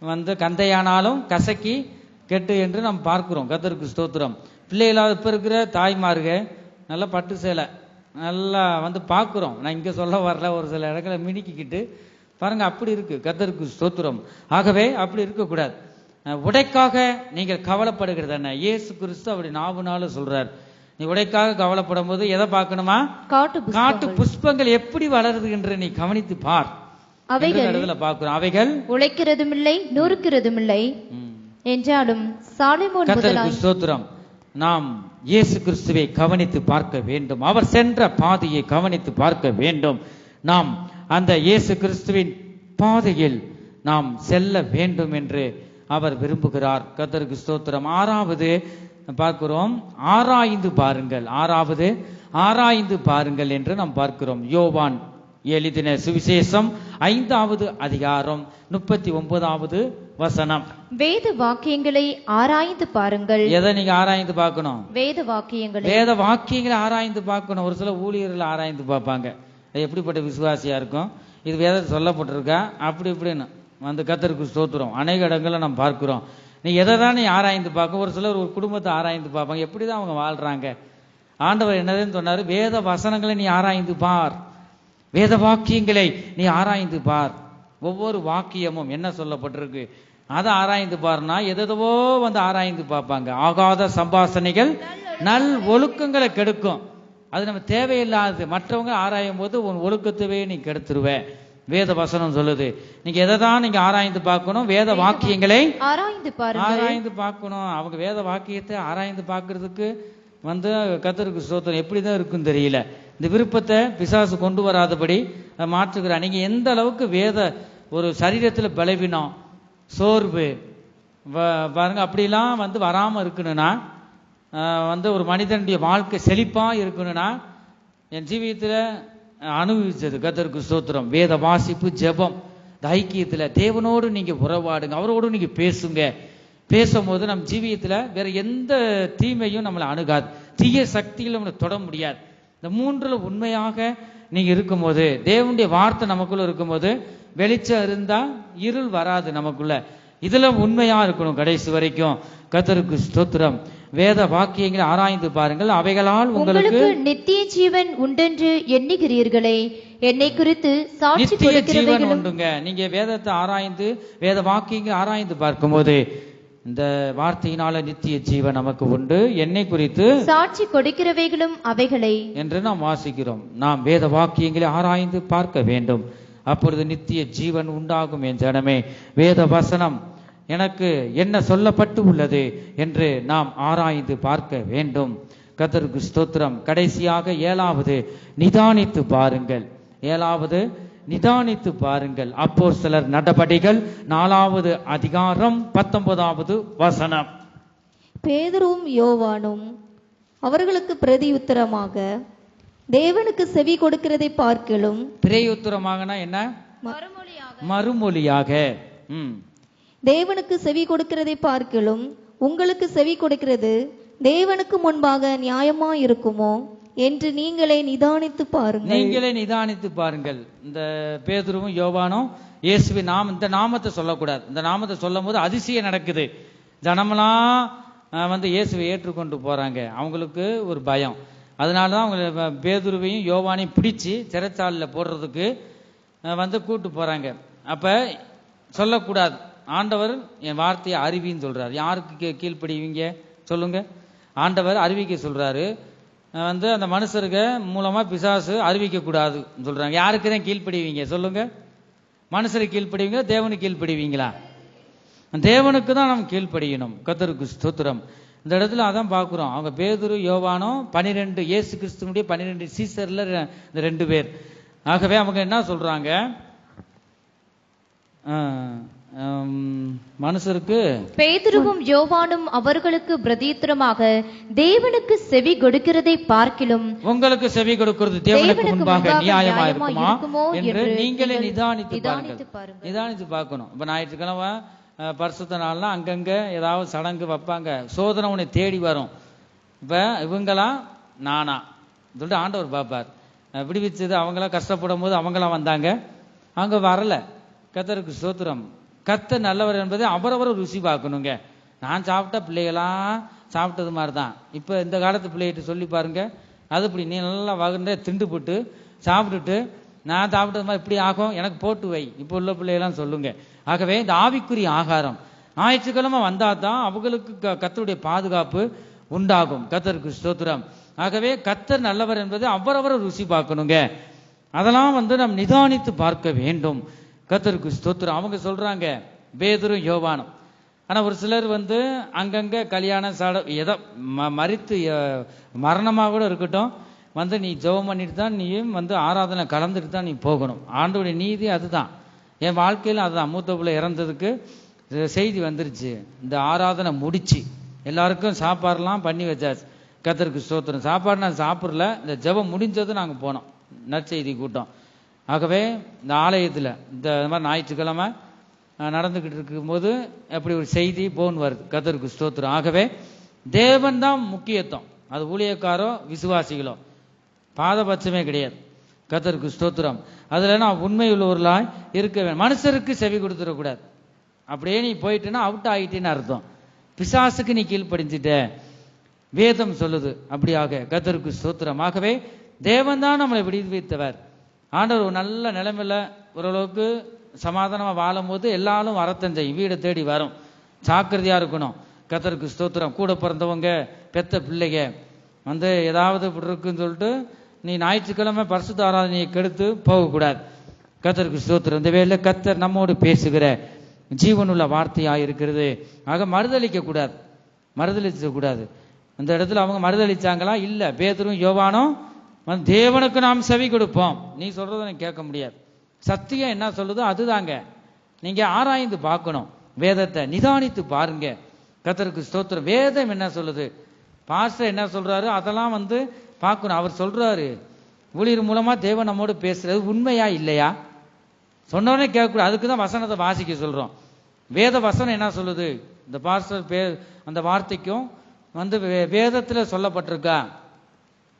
Speaker 3: வந்து கந்தையானாலும் கசக்கி கெட்டு என்று நாம் பார்க்கிறோம். கர்த்தருக்கு ஸ்தோத்திரம். பிள்ளைகளாவது இப்ப இருக்கிற தாய்மார்க நல்லா பட்டு சேலை நல்லா வந்து பார்க்குறோம். நான் இங்கே சொல்ல வரல, ஒரு சில இடங்களை மினிக்கிட்டு பாருங்க, அப்படி இருக்கு. கர்த்தருக்கு ஸ்தோத்திரம். ஆகவே அப்படி இருக்கக்கூடாது. உடைக்காக நீங்கள் கவலைப்படுகிறது என்ன? இயேசு கிறிஸ்து அப்படி நாவுனால சொல்றார். நீ உடைக்காக கவலைப்படும் போது எதை பார்க்கணுமா? காட்டு புஷ்பங்கள் எப்படி வளருது என்று நீ கவனித்து பார். அவைகள் பார்க்கிறோம். அவைகள்
Speaker 4: உழைக்கிறதும் இல்லை, நொறுக்கிறதும் இல்லை என்றாலும் சாலமோன்
Speaker 3: கர்த்தருக்கு ஸ்தோத்திரம். நாம் இயேசு கிறிஸ்துவை கவனித்து பார்க்க வேண்டும். அவர் சென்ற பாதையை கவனித்து பார்க்க வேண்டும். நாம் அந்த இயேசு கிறிஸ்துவின் பாதையில் நாம் செல்ல வேண்டும் என்று அவர் விரும்புகிறார். கர்த்தருக்கு ஸ்தோத்திரம். 6வது பார்க்கிறோம், ஆராய்ந்து பாருங்கள். 6வது ஆராய்ந்து பாருங்கள் என்று நாம் பார்க்கிறோம். யோவான் எழுதின சுவிசேஷம் 5வது அதிகாரம் 39வது வசனம்.
Speaker 4: வேத வாக்கியங்களை ஆராய்ந்து பாருங்கள்.
Speaker 3: எதை நீங்க ஆராய்ந்து பார்க்கணும்?
Speaker 4: வேத வாக்கியங்களை.
Speaker 3: வேத வாக்கியங்களை ஆராய்ந்து பார்க்கணும். ஒரு சில ஊழியர்கள் ஆராய்ந்து பார்ப்பாங்க. எப்படிப்பட்ட விசுவாசியா இருக்கும், இது வேதத்தை சொல்லப்பட்டிருக்கா, அப்படி இப்படின்னு வந்து கர்த்தருக்கு ஸ்தோத்திரம். அநேக இடங்களை நாம் பார்க்கிறோம். நீ எதை தான் நீ ஆராய்ந்து பார்க்க. ஒரு சிலர் ஒரு குடும்பத்தை ஆராய்ந்து பார்ப்பாங்க, எப்படிதான் அவங்க வாழ்றாங்க. ஆண்டவர் என்னதுன்னு சொன்னாரு? வேத வசனங்களை நீ ஆராய்ந்து பார், வேத வாக்கியங்களை நீ ஆராய்ந்து பார். ஒவ்வொரு வாக்கியமும் என்ன சொல்லப்பட்டிருக்கு அதை ஆராய்ந்து பாருனா எதோ வந்து ஆராய்ந்து பார்ப்பாங்க. ஆகாத சம்பாஷணைகள் நல் ஒழுக்கங்களை கெடுக்கும். அது நம்ம தேவையில்லாதது. மற்றவங்க ஆராயும் போது உன் ஒழுக்கத்தவே நீ கெடுத்துருவ. வேத வசனம் சொல்லுது. நீங்க எதை தான் நீங்க ஆராய்ந்து பார்க்கணும்? வேத வாக்கியங்களை ஆராய்ந்து பார்க்கணும். அவங்க வேத வாக்கியத்தை ஆராய்ந்து பார்க்கறதுக்கு வந்து கர்த்தருக்கு ஸ்தோத்திரம் எப்படிதான் இருக்குன்னு தெரியல. இந்த விருப்பத்தை பிசாசு கொண்டு வராதபடி மாற்றுகிறார். நீங்க எந்த அளவுக்கு வேத ஒரு சரீரத்தில் பலவீனம், சோர்வு பாருங்க, அப்படிலாம் வந்து வராம இருக்கணும்னா, வந்து ஒரு மனிதனுடைய வாழ்க்கை செழிப்பா இருக்கணும்னா, என் ஜீவியத்தில் அனுபவிச்சது கர்த்தருக்கு ஸ்தோத்திரம். வேத வாசிப்பு, ஜெபம், ஐக்கியத்துல தேவனோடு நீங்க உறவாடுங்க, அவரோடு நீங்க பேசுங்க. பேசும்போது நம் ஜீவியத்துல வேற எந்த தீமையும் நம்மளை அணுகாது, தீய சக்திகளை நம்மளை தொட முடியாது. இந்த மூன்றுல உண்மையாக நீங்க இருக்கும்போது, தேவனுடைய வார்த்தை நமக்குள்ள இருக்கும்போது, வெளிச்சம் இருந்தா இருள் வராது நமக்குள்ள. இதுல உண்மையா இருக்கணும் கடைசி வரைக்கும். கர்த்தருக்கு ஸ்தோத்திரம். வேத வாக்கியங்களை ஆராய்ந்து பாருங்கள், அவைகளால் உங்களுக்கு
Speaker 4: நித்திய ஜீவன் உண்டென்று எண்ணுகிறீர்களே, என்னை குறித்து சாட்சி
Speaker 3: நித்திய ஜீவன் உண்டுங்க. நீங்க வேதத்தை ஆராய்ந்து வேத வாக்கியங்களை ஆராய்ந்து பார்க்கும்போது இந்த வார்த்தையினால நித்திய ஜீவன் நமக்கு உண்டு, என்னை குறித்து
Speaker 4: சாட்சி கொடுக்கிறவைகளும் அவைகளை என்று
Speaker 3: நாம் வாசிக்கிறோம். நாம் வேத வாக்கியங்களை ஆராய்ந்து பார்க்க வேண்டும், அப்பொழுது நித்திய ஜீவன் உண்டாகும். என் ஜனமே, வேத வசனம் எனக்கு என்ன சொல்லப்பட்டு உள்ளது என்று நாம் ஆராய்ந்து பார்க்க வேண்டும். கர்த்தருக்கு ஸ்தோத்திரம். கடைசியாக 7வது நிதானித்து பாருங்கள். 7வது நிதானித்து பாருங்கள். அப்போஸ்தலர் நடபடிகள் 4வது அதிகாரம் 19வது வசனம்.
Speaker 5: பேதுருவும் யோவானும் அவர்களுக்கு பிரதியுத்தரமாக, தேவனுக்கு செவி கொடுக்கிறதை பார்க்கலும்.
Speaker 3: பிரதியுத்தரமாகனா என்ன? மறுமொழியாக.
Speaker 5: தேவனுக்கு செவி கொடுக்கிறதை பார்க்கலும் உங்களுக்கு செவி கொடுக்கிறது தேவனுக்கு முன்பாக நியாயமா இருக்குமோ என்று நீங்களே நிதானித்து பாருங்கள்.
Speaker 3: நீங்களே நிதானித்து பாருங்கள். இந்த பேதுருவும் யோவானும் இயேசுவின் இந்த நாமத்தை சொல்லக்கூடாது. இந்த நாமத்தை சொல்லும் போது அதிசயம் நடக்குது. ஜனமெல்லாம் இயேசுவை ஏற்றுக்கொண்டு போறாங்க. அவங்களுக்கு ஒரு பயம். அதனாலதான் அவங்க பேதுருவையும் யோவானையும் பிடிச்சி சிறைச்சாலையில் போடுறதுக்கு கூட்டு போறாங்க. அப்ப சொல்லக்கூடாது, ஆண்டவர் என் வார்த்தையை அறிவின்னு சொல்றாரு. யாருக்கு கீழ்ப்படிவீங்க சொல்லுங்க? ஆண்டவர் அறிவிக்க சொல்றாரு. அந்த மனுஷருக்கு மூலமா பிசாசு அறிவிக்க கூடாது சொல்றாங்க. யாருக்கு தான் கீழ்ப்படிவீங்க சொல்லுங்க? மனுஷருக்கு கீழ்ப்படிவீங்களா, தேவனுக்கு கீழ்ப்படிவீங்களா? தேவனுக்கு தான் நாம் கீழ்ப்படியணும். கர்த்தருக்கு ஸ்தோத்திரம். இந்த இடத்துல அதான் பார்க்கிறோம். அவங்க பேதுரு யோவானும் 12 இயேசு கிறிஸ்துவுடைய 12 சீசர்ல இந்த 2 பேர். ஆகவே அவங்க என்ன சொல்றாங்க? மனுஷருக்கு
Speaker 4: பேதுருவும் யோவானும் அவர்களுக்கு பிரதியுத்தரமாக, தேவனுக்கு செவி கொடுக்கிறதை பார்க்கிலும்
Speaker 3: உங்களுக்கு செவி கொடுக்கிறது தேவனுக்கு முன்பாக நியாயமா இருக்குமோ என்று நீங்களே நிதானித்து பாருங்கள். நிதானித்து பார்க்கணும். இப்ப ஞாயிற்றுக்கிழமை பரிசுத்த நாள்லாம் அங்கங்க ஏதாவது சடங்கு வைப்பாங்க. சோதனை உன்னை தேடி வரும். இப்ப இவங்களாம் நானா சொல்லிட்டு ஆண்டவர் பார்ப்பார். விடுவிச்சது அவங்களாம் கஷ்டப்படும் போது அவங்களாம் வந்தாங்க, அங்க வரல. கர்த்தருக்கு ஸ்தோத்திரம். கர்த்தர் நல்லவர் என்பதை அவரவர் ருசி பார்க்கணுங்க. நான் சாப்பிட்ட பிள்ளைகளாம் சாப்பிட்டது மாதிரி தான். இப்போ இந்த காலத்து பிள்ளைகிட்ட சொல்லி பாருங்க, அது இப்படி நீ நல்லா வகுந்த திண்டு போட்டு சாப்பிட்டுட்டு நான் சாப்பிட்டது மாதிரி இப்படி ஆகும், எனக்கு போட்டு வை. இப்போ உள்ள பிள்ளைகளாம் சொல்லுங்க. ஆகவே இந்த ஆவிக்குரிய ஆகாரம் ஞாயிற்றுக்கிழமை வந்தா தான் அவங்களுக்கு கர்த்தருடைய பாதுகாப்பு உண்டாகும். கர்த்தருக்கு ஸ்தோத்திரம். ஆகவே கர்த்தர் நல்லவர் என்பதை அவரவரை ருசி பார்க்கணுங்க. அதெல்லாம் நாம் நிதானித்து பார்க்க வேண்டும். கர்த்தருக்கு ஸ்தோத்திரம். அவங்க சொல்றாங்க பேதுரும் யோவானும். ஆனா ஒரு சிலர் அங்கங்க கல்யாணம் ஏதோ மரித்து மரணமா கூட இருக்கட்டும், நீ ஜெபம் பண்ணிட்டு தான் நீயும் ஆராதனை கலந்துட்டு தான் நீ போகணும். ஆண்டோடைய நீதி அதுதான். என் வாழ்க்கையில அதுதான். மூத்த பிள்ளை இறந்ததுக்கு செய்தி வந்துருச்சு. இந்த ஆராதனை முடிச்சு எல்லாருக்கும் சாப்பாடுலாம் பண்ணி வச்சாச்சு. கர்த்தருக்கு ஸ்தோத்திரம். சாப்பாடு நான் சாப்பிடல, இந்த ஜெபம் முடிஞ்சது நாங்க போனோம் நற்செய்தி கூட்டம். ஆகவே இந்த ஆலயத்தில் இந்த மாதிரி ஞாயிற்றுக்கிழமை நடந்துக்கிட்டு இருக்கும்போது அப்படி ஒரு செய்தி போன் வருது. கர்த்தருக்கு ஸ்தோத்திரம். ஆகவே தேவன் தான் முக்கியத்துவம். அது ஊழியக்காரோ விசுவாசிகளோ பாதபட்சமே கிடையாது. கர்த்தருக்கு ஸ்தோத்திரம். அதில் நான் உண்மை உள்ளவர்களாய் இருக்க வேண்டும். மனுஷருக்கு செவி கொடுத்துடக்கூடாது. அப்படியே நீ போயிட்டுன்னா அவுட் ஆகிட்டேன்னு அர்த்தம். பிசாசுக்கு நீ கீழ்ப்படிஞ்சிட்ட வேதம் சொல்லுது. அப்படியாக கர்த்தருக்கு ஸ்தோத்திரம். ஆகவே தேவன் தான் நம்மளை விடுவித்தவர். ஆண்டவர் ஒரு நல்ல நிலைமையில ஓரளவுக்கு சமாதானமா வாழும் போது எல்லாரும் வரத்தன் செய்யும், வீடை தேடி வரும். ஜாக்கிரதையா இருக்கணும். கர்த்தருக்கு ஸ்தோத்திரம். கூட பிறந்தவங்க பெத்த பிள்ளைங்க ஏதாவது இப்படி இருக்குன்னு சொல்லிட்டு நீ ஞாயிற்றுக்கிழமை பரிசுத்த ஆராதனையை கெடுத்து போகக்கூடாது. கர்த்தருக்கு ஸ்தோத்திரம். இந்த வேளையில கர்த்தர் நம்மோடு பேசுகிற ஜீவனுள்ள வார்த்தையாக இருக்கிறது. ஆக மறுதளிக்க கூடாது, மறுதளிக்க கூடாது. அந்த இடத்துல அவங்க மறுதளிச்சாங்களா? இல்ல. பேதுரும் யோவானும் தேவனுக்கு நாம் செவி கொடுப்போம். நீ சொல்றத எனக்கு கேட்க முடியாது. சத்தியம் என்ன சொல்லுதோ அதுதாங்க. நீங்க ஆராய்ந்து பார்க்கணும். வேதத்தை நிதானித்து பாருங்க. கர்த்தருக்கு ஸ்தோத்திரம். வேதம் என்ன சொல்லுது, பாஸ்டர் என்ன சொல்றாரு, அதெல்லாம் பார்க்கணும். அவர் சொல்றாரு ஊழியர் மூலமா தேவன் நம்மோடு பேசுறது உண்மையா இல்லையா சொன்னோடனே கேட்கக்கூடாது. அதுக்கு தான் வசனத்தை வாசிக்க சொல்றோம். வேத வசனம் என்ன சொல்லுது, இந்த பாஸ்டர் அந்த வார்த்தைக்கும் வேதத்துல சொல்லப்பட்டிருக்கா,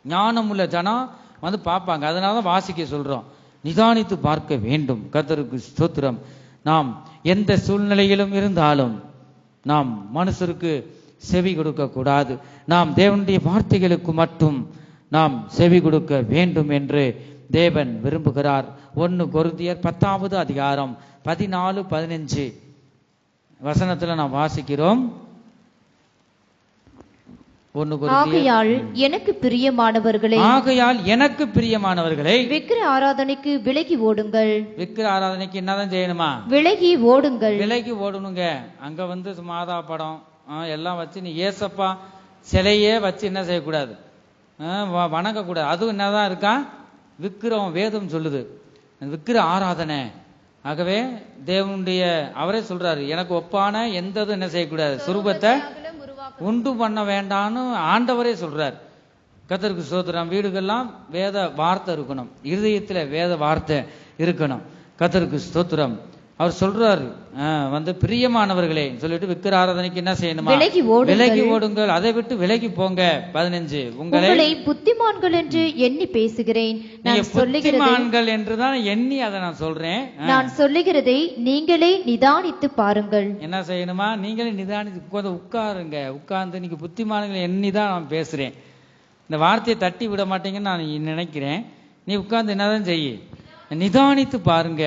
Speaker 3: ஞானம் உள்ள ஜனம் பார்ப்பாங்க. அதனாலதான் வாசிக்க சொல்றோம். நிதானித்து பார்க்க வேண்டும். கர்த்தருக்கு ஸ்தோத்திரம். நாம் எந்த சூழ்நிலையிலும் இருந்தாலும் நாம் மனுஷருக்கு செவி கொடுக்க கூடாது. நாம் தேவனுடைய வார்த்தைகளுக்கு மட்டும் நாம் செவி கொடுக்க வேண்டும் என்று தேவன் விரும்புகிறார். 1 கொரிந்தியர் 10வது அதிகாரம் 14-15 வசனத்துல நாம் வாசிக்கிறோம்.
Speaker 4: ஆகையால் எனக்கு பிரியமானவர்களே, விக்கிர ஆராதனைக்கு விலகி ஓடுங்கள்.
Speaker 3: விக்கிர ஆராதனைக்கு என்னதான் செய்யணுமா?
Speaker 4: விலகி ஓடுங்கள்.
Speaker 3: விலகி ஓடணுங்க. அங்க மாதா படம் எல்லாம் வச்சு நீ ஏசப்பா சிலையே வச்சு என்ன செய்யக்கூடாது, வணங்க கூடாது. அதுவும் என்னதான் இருக்கா, விக்கிரம். வேதம் சொல்லுது விக்கிர ஆராதனை. ஆகவே தேவனுடைய அவரே சொல்றாரு, எனக்கு ஒப்பான எந்த என்ன செய்யக்கூடாது, சுரூபத்தை உண்டு பண்ண வேண்டான்னு ஆண்டவரே சொல்றார். கர்த்தருக்கு ஸ்தோத்திரம். வீடுகள்லாம் வேத வார்த்தை இருக்கணும், இருதயத்துல வேத வார்த்தை இருக்கணும். கர்த்தருக்கு ஸ்தோத்திரம். அவர் சொல்றாரு, பிரியமானவர்களே சொல்லிட்டு விக்கிர ஆராதனைக்கு என்ன செய்யணுமா, விலகி ஓடுங்கள், அதை விட்டு விலகி போங்க. 15 உங்களை
Speaker 4: புத்திமான்கள் என்று எண்ணி பேசுகிறேன்.
Speaker 3: புத்திமான்கள் என்றுதான் எண்ணி அதை நான் சொல்றேன்.
Speaker 4: நான் சொல்லுகிறதை நீங்களே நிதானித்து பாருங்கள்.
Speaker 3: என்ன செய்யணுமா, நீங்களே நிதானித்து உட்காருங்க. உட்கார்ந்து நீங்க புத்திமான்கள் எண்ணி தான் நான் பேசுறேன். இந்த வார்த்தையை தட்டி விட மாட்டீங்கன்னு நான் நினைக்கிறேன். நீ உட்கார்ந்து என்னதான் செய்ய, நிதானித்து பாருங்க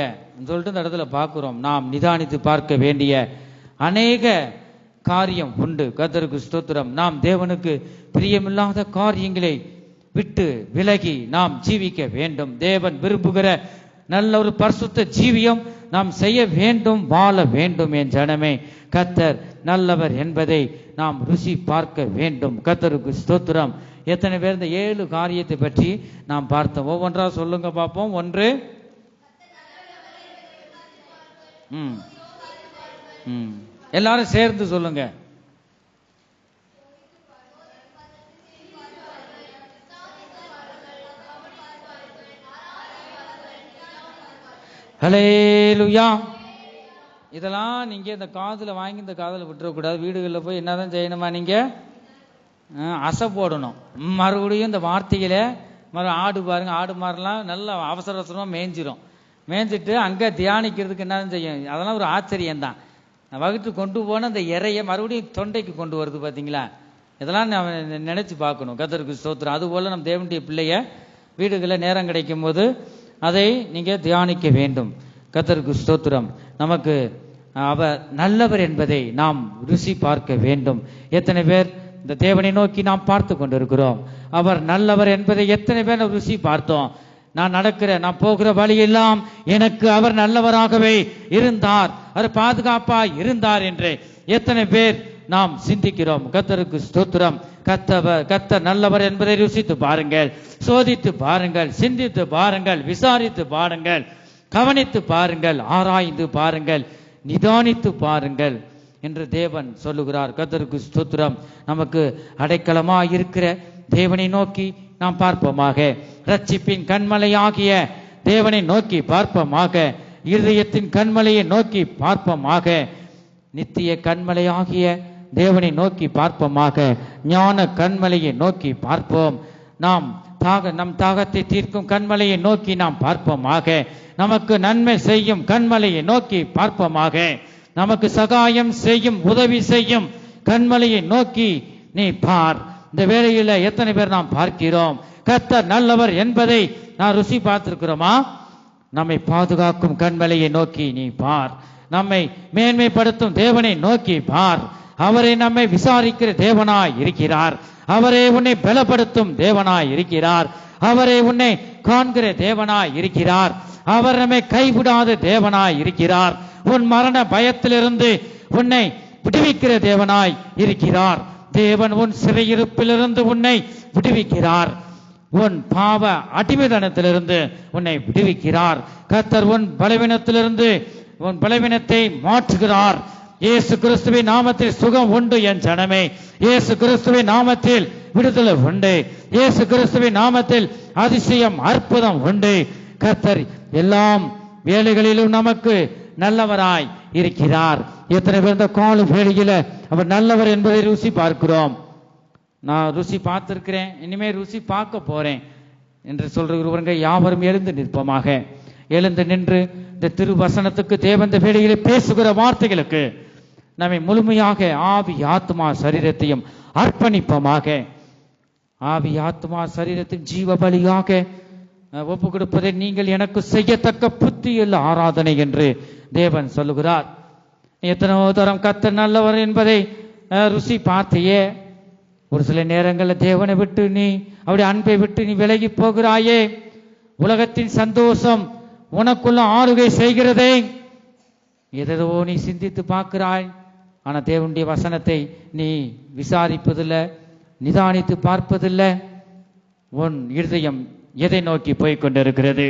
Speaker 3: சொல்லிட்டு இந்த இடத்துல பார்க்கிறோம். நாம் நிதானித்து பார்க்க வேண்டிய அநேக காரியம் உண்டு. கர்த்தருக்கு ஸ்தோத்திரம். நாம் தேவனுக்கு பிரியமில்லாத காரியங்களை விட்டு விலகி நாம் ஜீவிக்க வேண்டும். தேவன் விரும்புகிற நல்ல ஒரு பரிசுத்த ஜீவியம் நாம் செய்ய வேண்டும், வாழ வேண்டும். என் ஜனமே, கர்த்தர் நல்லவர் என்பதை நாம் ருசி பார்க்க வேண்டும். கர்த்தருக்கு ஸ்தோத்திரம். எத்தனை பேர் இந்த 7 காரியத்தை பற்றி நாம் பார்த்தோம்? ஒவ்வொன்றா சொல்லுங்க பார்ப்போம். 1, எல்லாரும் சேர்ந்து சொல்லுங்க. ஹல்லேலூயா. இதெல்லாம் நீங்க இந்த காதுல வாங்கி இந்த காதுல விட்டுறக்கூடாது. வீடுகளில் போய் என்னதான் செய்யணுமா, நீங்க அசை போடணும். மறுபடியும் இந்த வார்த்தைகளை ஆடு பாருங்க, ஆடு மாறலாம் நல்லா அவசர அவசரமா மேய்ஞ்சிட்டு அங்க தியானிக்கிறதுக்கு என்ன செய்யும், அதெல்லாம் ஒரு ஆச்சரியம் தான். வகுத்து கொண்டு போன அந்த இறைய மறுபடியும் தொண்டைக்கு கொண்டு வருது பாத்தீங்களா, இதெல்லாம் நான் நினைச்சு பார்க்கணும். கர்த்தருக்கு ஸ்தோத்திரம். அதுபோல நம்ம தேவனுடைய பிள்ளைய வீடுகளில் நேரம் கிடைக்கும் போது அதை நீங்க தியானிக்க வேண்டும். கர்த்தருக்கு ஸ்தோத்திரம். நமக்கு அவர் நல்லவர் என்பதை நாம் ருசி பார்க்க வேண்டும். எத்தனை பேர் இந்த தேவனை நோக்கி நாம் பார்த்து கொண்டிருக்கிறோம்? அவர் நல்லவர் என்பதை எத்தனை பேர் ருசி பார்த்தோம்? நான் போகிற வழியெல்லாம் எனக்கு அவர் நல்லவராகவே இருந்தார், அவர் பாதுகாப்பாய் இருந்தார் என்று எத்தனை பேர் நாம் சிந்திக்கிறோம்? கர்த்தருக்கு ஸ்தோத்திரம். கர்த்தர் நல்லவர் என்பதை ருசித்து பாருங்கள், சோதித்து பாருங்கள், சிந்தித்து பாருங்கள், விசாரித்து பாருங்கள், கவனித்து பாருங்கள், ஆராய்ந்து பாருங்கள், நிதானித்து பாருங்கள் என்று தேவன் சொல்லுகிறார். கர்த்தருக்கு ஸ்தோத்திரம். நமக்கு அடைக்கலமாய் இருக்கிற தேவனை நோக்கி நாம் பார்ப்போமாக. ரட்சிப்பின் கண்மலையாகிய தேவனை நோக்கி பார்ப்போமாக. இருதயத்தின் கண்மலையை நோக்கி பார்ப்போமாக. நித்திய கண்மலையாகிய தேவனை நோக்கி பார்ப்போமாக. ஞான கண்மலையை நோக்கி பார்ப்போம். நம் தாகத்தை தீர்க்கும் கண்மலையை நோக்கி நாம் பார்ப்போமாக. நமக்கு நன்மை செய்யும் கண்மலையை நோக்கி பார்ப்போமாக. நமக்கு சகாயம் செய்யும், உதவி செய்யும் கண்மலையை நோக்கி நீ பார். இந்த வேளையில எத்தனை பேர் நாம் பார்க்கிறோம்? கர்த்தர் நல்லவர் என்பதை நான் ருசி பார்த்திருக்கிறோமா? நம்மை பாதுகாக்கும் கண்மலையை நோக்கி நீ பார். நம்மை மேன்மைப்படுத்தும் தேவனை நோக்கி பார். அவரை நம்மை விசாரிக்கிற தேவனாய் இருக்கிறார். அவரே உன்னை பலப்படுத்தும் தேவனாய் இருக்கிறார். அவரே உன்னை காண்கிற தேவனாய் இருக்கிறார். அவர் நம்மை கைவிடாத தேவனாய் இருக்கிறார். உன் மரண பயத்திலிருந்து உன்னை விடுவிக்கிற தேவனாய் இருக்கிறார். தேவன் உன் சிறையிருப்பிலிருந்து உன்னை விடுவிக்கிறார். உன் பாவ அடிமைதனத்திலிருந்து உன்னை விடுவிக்கிறார். கர்த்தர் உன் பலவீனத்திலிருந்து உன் பலவீனத்தை மாற்றுகிறார். இயேசு கிறிஸ்துவின் நாமத்தில் சுகம் உண்டு என் ஜனமே. இயேசு கிறிஸ்துவின் நாமத்தில் விடுதலை உண்டு. இயேசு கிறிஸ்துவின் நாமத்தில் அதிசயம் அற்புதம் உண்டு. கர்த்தர் எல்லாம் வேலைகளிலும் நமக்கு நல்லவராய் இருக்கிறார். எத்தனை பேர் இந்த கால வேளையில அவர் நல்லவர் என்பதை ருசி பார்க்கிறோம்? நான் ருசி பார்த்திருக்கிறேன், இனிமே ருசி பார்க்க போறேன் என்று சொல்றவங்க யாவரும் எழுந்து நிற்போமாக. எழுந்து நின்று இந்த திருவசனத்துக்கு தேவந்த வேளையிலே பேசுகிற வார்த்தைகளுக்கு நம்மை முழுமையாக ஆவி ஆத்மா சரீரத்தையும் அர்ப்பணிப்போமாக. ஆவி ஆத்மா சரீரத்தின் ஜீவ பலியாக ஒப்பு கொடுப்பதை நீங்கள் எனக்கு செய்யத்தக்க புத்தியுள்ள ஆராதனை என்று தேவன் சொல்லுகிறார். எத்தனையோ தரம் கர்த்தர் நல்லவர் என்பதை ருசி பார்த்தையே. ஒரு சில நேரங்களில் தேவனை விட்டு நீ அவருடைய அன்பை விட்டு நீ விலகி போகிறாயே. உலகத்தின் சந்தோஷம் உனக்குள்ள ஆளுகை செய்கிறதே. எதோ நீ சிந்தித்து பார்க்கிறாய், ஆனா தேவனுடைய வசனத்தை நீ விசாரிப்பதில்லை, நிதானித்து பார்ப்பதில்லை. உன் இருதயம் எதை நோக்கி போய்கொண்டிருக்கிறது?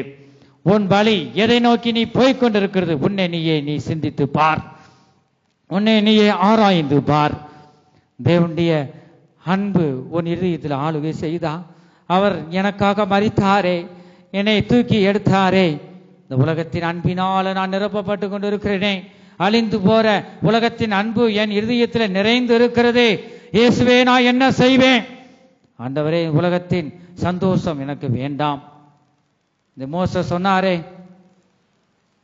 Speaker 3: உன் பலி எதை நோக்கி நீ போய்கொண்டிருக்கிறது? உன்னை நீ சிந்தித்து பார், உன்னை நீயே ஆராய்ந்து பார். தேவனுடைய அன்பு உன் இதயத்தில் ஆளுகை செய்தா? அவர் எனக்காக மரித்தாரே, என்னை தூக்கி எடுத்தாரே, இந்த உலகத்தின் அன்பினால நான் நிரப்பப்பட்டு கொண்டிருக்கிறேனே, அழிந்து போற உலகத்தின் அன்பு என் இருதயத்தில் நிறைந்து இருக்கிறது. இயேசுவே, நான் என்ன செய்வேன்? ஆண்டவரே, உலகத்தின் சந்தோஷம் எனக்கு வேண்டாம். இந்த மோசே சொன்னாரே,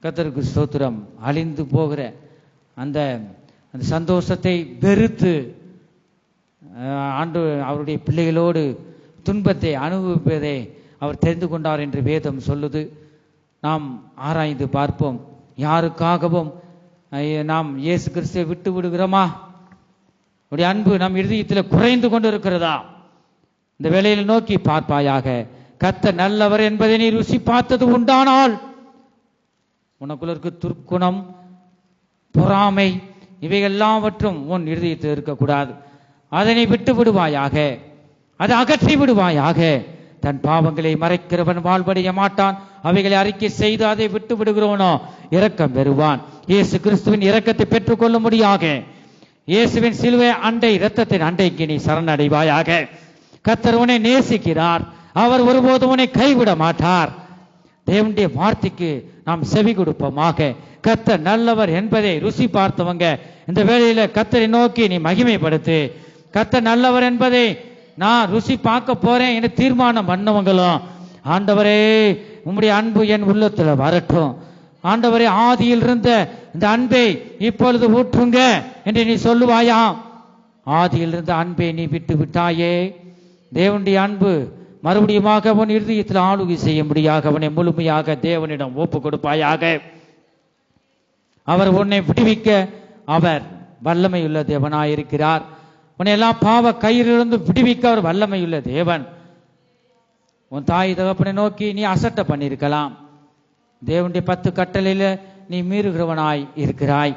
Speaker 3: கர்த்தருக்கு ஸ்தோத்திரம், அழிந்து போகிற அந்த சந்தோஷத்தை வெறுத்து அவருடைய பிள்ளைகளோடு துன்பத்தை அனுபவிப்பதை அவர் தெரிந்து கொண்டார் என்று வேதம் சொல்லுது. நாம் ஆராய்ந்து பார்ப்போம். யாருக்காகவும் நாம் இயேசு கிறிஸ்துவை விட்டு விடுகிறோமா? அவருடைய அன்பு நம் இருதயத்தில் குறைந்து கொண்டு இருக்கிறதா? இந்த வேளையில் நோக்கி பார்ப்பாயாக. கர்த்தர் நல்லவர் என்பதை நீ ருசி பார்த்தது உண்டானால் உனக்குள்ள இருக்க துர்க்குணம், பொறாமை, இவைகள் எல்லாவற்றும் உன் இருதயத்தில் இருக்கக்கூடாது. அதனை விட்டு விடுவாயாக, அதை அகற்றி விடுவாயாக. தன் பாவங்களை மறைக்கிறவன் வாழ்வடைய மாட்டான். அவைகளை அறிக்கை செய்து அதை விட்டு விடுகிறவனோ இரக்கம் பெறுவான். இயேசு கிறிஸ்துவின் இரக்கத்தை பெற்றுக் கொள்ள முடியாக. இயேசுவின் சிலுவை அண்டை இரத்தத்தின் அண்டைக்கு நீ சரணடைவாயாக. கர்த்தர் உன்னை நேசிக்கிறார். அவர் ஒருபோதும் உன்னை கைவிட மாட்டார். தேவனுடைய வார்த்தைக்கு நாம் செவி கொடுப்போமாக. கர்த்தர் நல்லவர் என்பதை ருசி பார்த்தவங்க இந்த வேளையில கர்த்தரை நோக்கி நீ மகிமைப்படுத்து. கர்த்தர் நல்லவர் என்பதை நான் ருசி பார்க்க போறேன் என்று தீர்மானம் பண்ணவங்களும், ஆண்டவரே உம்முடைய அன்பு என் உள்ளத்துல வரட்டும், ஆண்டவரே ஆதியில் இருந்த இந்த அன்பை இப்பொழுது ஊற்றுங்க என்று நீ சொல்லுவாயா? ஆதியில் இருந்த அன்பை நீ விட்டு விட்டாயே. தேவனுடைய அன்பு மறுபடியுமாக உன் இருதயத்தில் ஆளுகை செய்ய முடியாக அவனை முழுமையாக தேவனிடம் ஒப்பு கொடுப்பாயாக. அவர் உன்னை விடுவிக்க அவர் வல்லமையுள்ள தேவனாயிருக்கிறார். உன்னை எல்லாம் பாவ கயிறிலிருந்து விடுவிக்க அவர் வல்லமையுள்ள தேவன். உன் தாய் தகப்பனை நோக்கி நீ அசட்டை பண்ணியிருக்கலாம். தேவனுடைய 10 கட்டளையில நீ மீறுகிறவனாய் இருக்கிறாய்.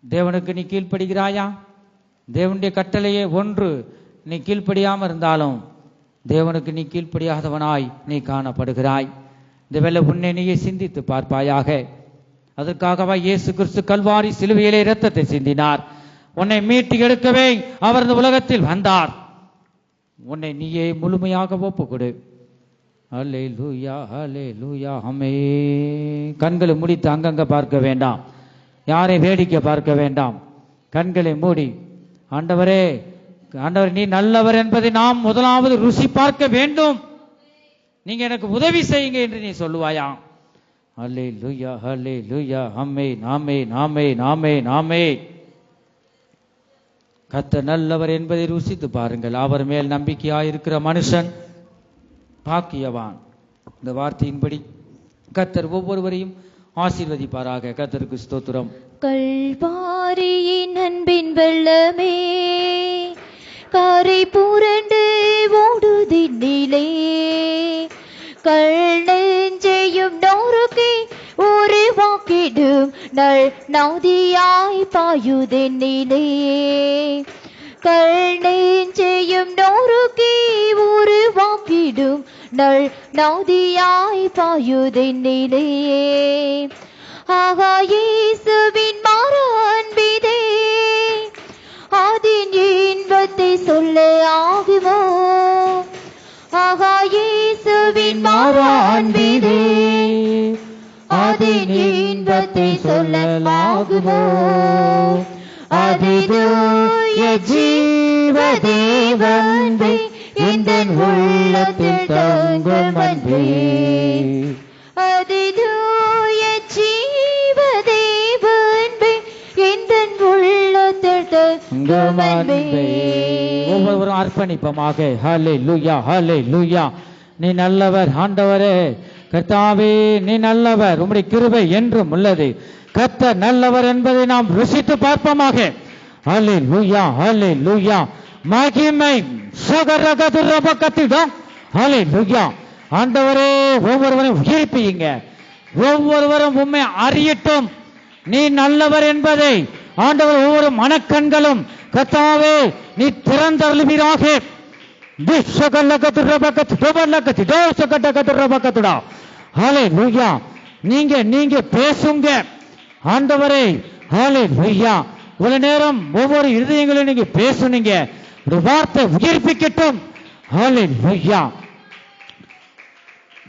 Speaker 3: தேவனுக்கு நீ கீழ்ப்படுகிறாயா? தேவனுடைய கட்டளையே ஒன்று நீ கீழ்ப்படியாம இருந்தாலும் தேவனுக்கு நீ கீழ்ப்படியாதவனாய் நீ காணப்படுகிறாய். இந்த வேளை உன்னை நீயே சிந்தித்து பார்ப்பாயாக. அதற்காகவா இயேசு கிறிஸ்து கல்வாரி சிலுவையிலே இரத்தத்தை சிந்தினார். உன்னை மீட்டு எடுக்கவே அவர் இந்த உலகத்தில் வந்தார். உன்னை நீயே முழுமையாக ஒப்பு கொடு. அல்லேலூயா, அல்லேலூயா, ஆமென். கண்களை மூடித்து அங்கங்க பார்க்க வேண்டாம், யாரை வேடிக்கை பார்க்க வேண்டாம். கண்களை மூடி, ஆண்டவரே, ஆண்டவர் நீ நல்லவர் என்பதை நாம் முதலாவது ருசி பார்க்க வேண்டும். நீங்க எனக்கு உதவி செய்யுங்க என்று நீ சொல்லுவாயா? அல்லேலூயா, அல்லேலூயா, ஆமென், ஆமென், ஆமென், ஆமென், ஆமென். கர்த்தர் நல்லவர் என்பதை ருசித்து பாருங்கள். அவர் மேல் நம்பிக்கையாயிருக்கிற மனுஷன் பாக்கியவான். இந்த வார்த்தையின்படி கர்த்தர் ஒவ்வொருவரையும் ஆசீர்வதிப்பாராக. கர்த்தருக்கு ஸ்தோத்திரம்.
Speaker 4: கல்வாரியின் அன்பின் வெள்ளமே கரை புரண்டு ஓடுதினிலே கள் நெஞ்சையும் நோருக்கி ஒரு வாக்கிடும் நல் நதியாய் பாயுதென்னிலே கள் நெஞ்சையும் நோருக்கி ஒரு வாக்கிடும் நல் நதியாய் பாயுதென்னிலே ஆகா இயேசுவின் மாறா அன்பிதே அதின் இன்பத்தை சொல்ல ஆகுமோ ஆகா இயேசுவின் மாறா அன்பிதே அதின் இன்பத்தை சொல்லலாகுமோ அதிதூய ஜீவ தேவன்பே எந்தன் உள்ளத்தில் தங்கும் அன்பே அதிதூய ஜீவ தேவன்பே எந்தன் உள்ளத்தில் தங்கும் அன்பே.
Speaker 3: ஒவ்வொருவரும் அர்ப்பணிப்பமாக. ஹல்லேலூயா, ஹல்லேலூயா. நீ நல்லவர் ஆண்டவரே. கர்த்தாவே நீ நல்லவர், உம்முடைய கிருபை என்றும் உள்ளது. கர்த்தர் நல்லவர் என்பதை நாம் ருசித்து பார்ப்போமாக. ஹல்லேலூயா, ஹல்லேலூயா. மகிமை சகரகதுரபகத்திடம். ஹல்லேலூயா. ஆண்டவரே ஒவ்வொருவரையும் உயிர்ப்பியுங்க. ஒவ்வொருவரும் உம்மை அறியட்டும். நீ நல்லவர் என்பதை ஆண்டவர் ஒவ்வொரு மனக்கண்களும் கர்த்தாவே நீ திறந்தருளுவீராக.
Speaker 2: ஹalleluya. நீங்க பேசுங்க ஆண்டவரே. ஹalleluya. இவ்வளவு நேரம் ஒவ்வொரு இருதயங்களையும் நீங்க பேசுனீங்க. ஒரு வார்த்தை உயிர்ப்பிக்கட்டும். ஹalleluya.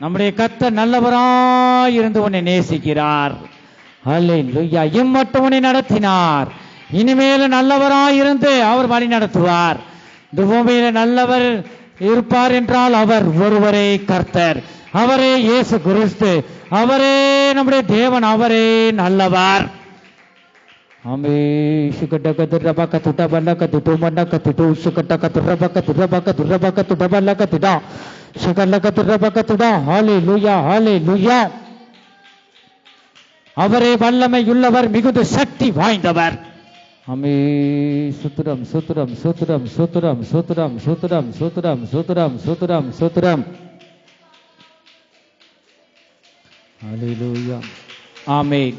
Speaker 2: நம்முடைய கர்த்தர் நல்லவராய் இருந்து உன்னை நேசிக்கிறார். ஹalleluya. இம்மட்டும் உன்னை நடத்தினார். இனிமேல் நல்லவராய் இருந்து அவர் வழி நடத்துவார். இந்த பூமியில நல்லவர் இருப்பார் என்றால் அவர் ஒருவரே கர்த்தர், அவரே இயேசு கிறிஸ்து, அவரே நம்முடைய தேவன், அவரே நல்லவர். ஆமே. அவரே வல்லமையுள்ளவர், மிகுந்த சக்தி வாய்ந்தவர். ஆமே. சுத்திரம் சுத்திரம் சுத்திரம் சுத்திரம் சுத்திரம் சுத்திரம் சுத்திரம் சுத்திரம் சுத்திரம் சுத்திரம். ஹalleluya. ஆமென்.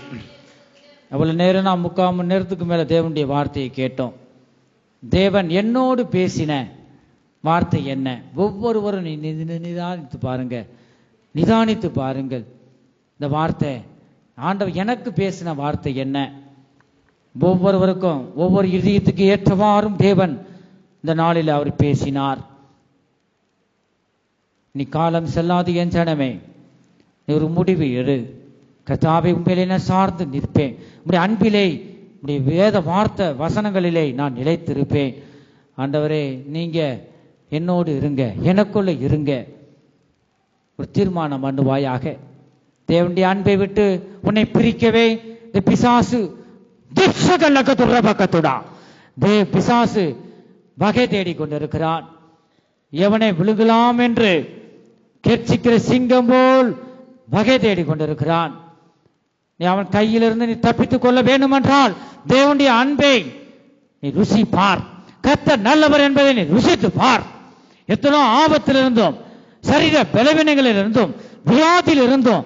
Speaker 2: அவ்வளவு நேரம் நான் 3/4 மணி நேரத்துக்கு மேல தேவனுடைய வார்த்தையை கேட்டோம். தேவன் என்னோடு பேசின வார்த்தை என்ன? ஒவ்வொருவரும் நிதானித்து பாருங்க, நிதானித்து பாருங்கள். இந்த வார்த்தை ஆண்டவர் எனக்கு பேசின வார்த்தை என்ன? ஒவ்வொருவருக்கும் ஒவ்வொரு இதயத்துக்கு ஏற்றவாறும் தேவன் இந்த நாளில் அவர் பேசினார். நீ காலம் செல்லாது என் ஜனமே, நீ ஒரு முடிவு எடு. கர்த்தாவே, உண்மையிலே நான் சார்ந்து நிற்பேன். உடைய அன்பிலே, உடைய வேத வார்த்தை வசனங்களிலே நான் நிலைத்திருப்பேன். ஆண்டவரே, நீங்க என்னோடு இருங்க, எனக்குள்ள இருங்க. ஒரு தீர்மானம் பண்ணுவாயாக. தேவனுடைய அன்பை விட்டு உன்னை பிரிக்கவே இந்த பிசாசு பிசாசு வகை தேடிக் கொண்டிருக்கிறான். எவனை விழுகலாம் என்று கெர்ச்சிக்கிற சிங்கம் போல் வகை தேடிக் கொண்டிருக்கிறான். நீ அவன் கையிலிருந்து நீ தப்பித்துக் கொள்ள வேண்டும் என்றால் தேவனுடைய அன்பை நீ ருசி பார். கர்த்தர் நல்லவர் என்பதை நீ ருசித்து பார். எத்தனோ ஆபத்திலிருந்தும் சரீர பலவீனங்களிலிருந்தும் வியாதியிலிருந்தும்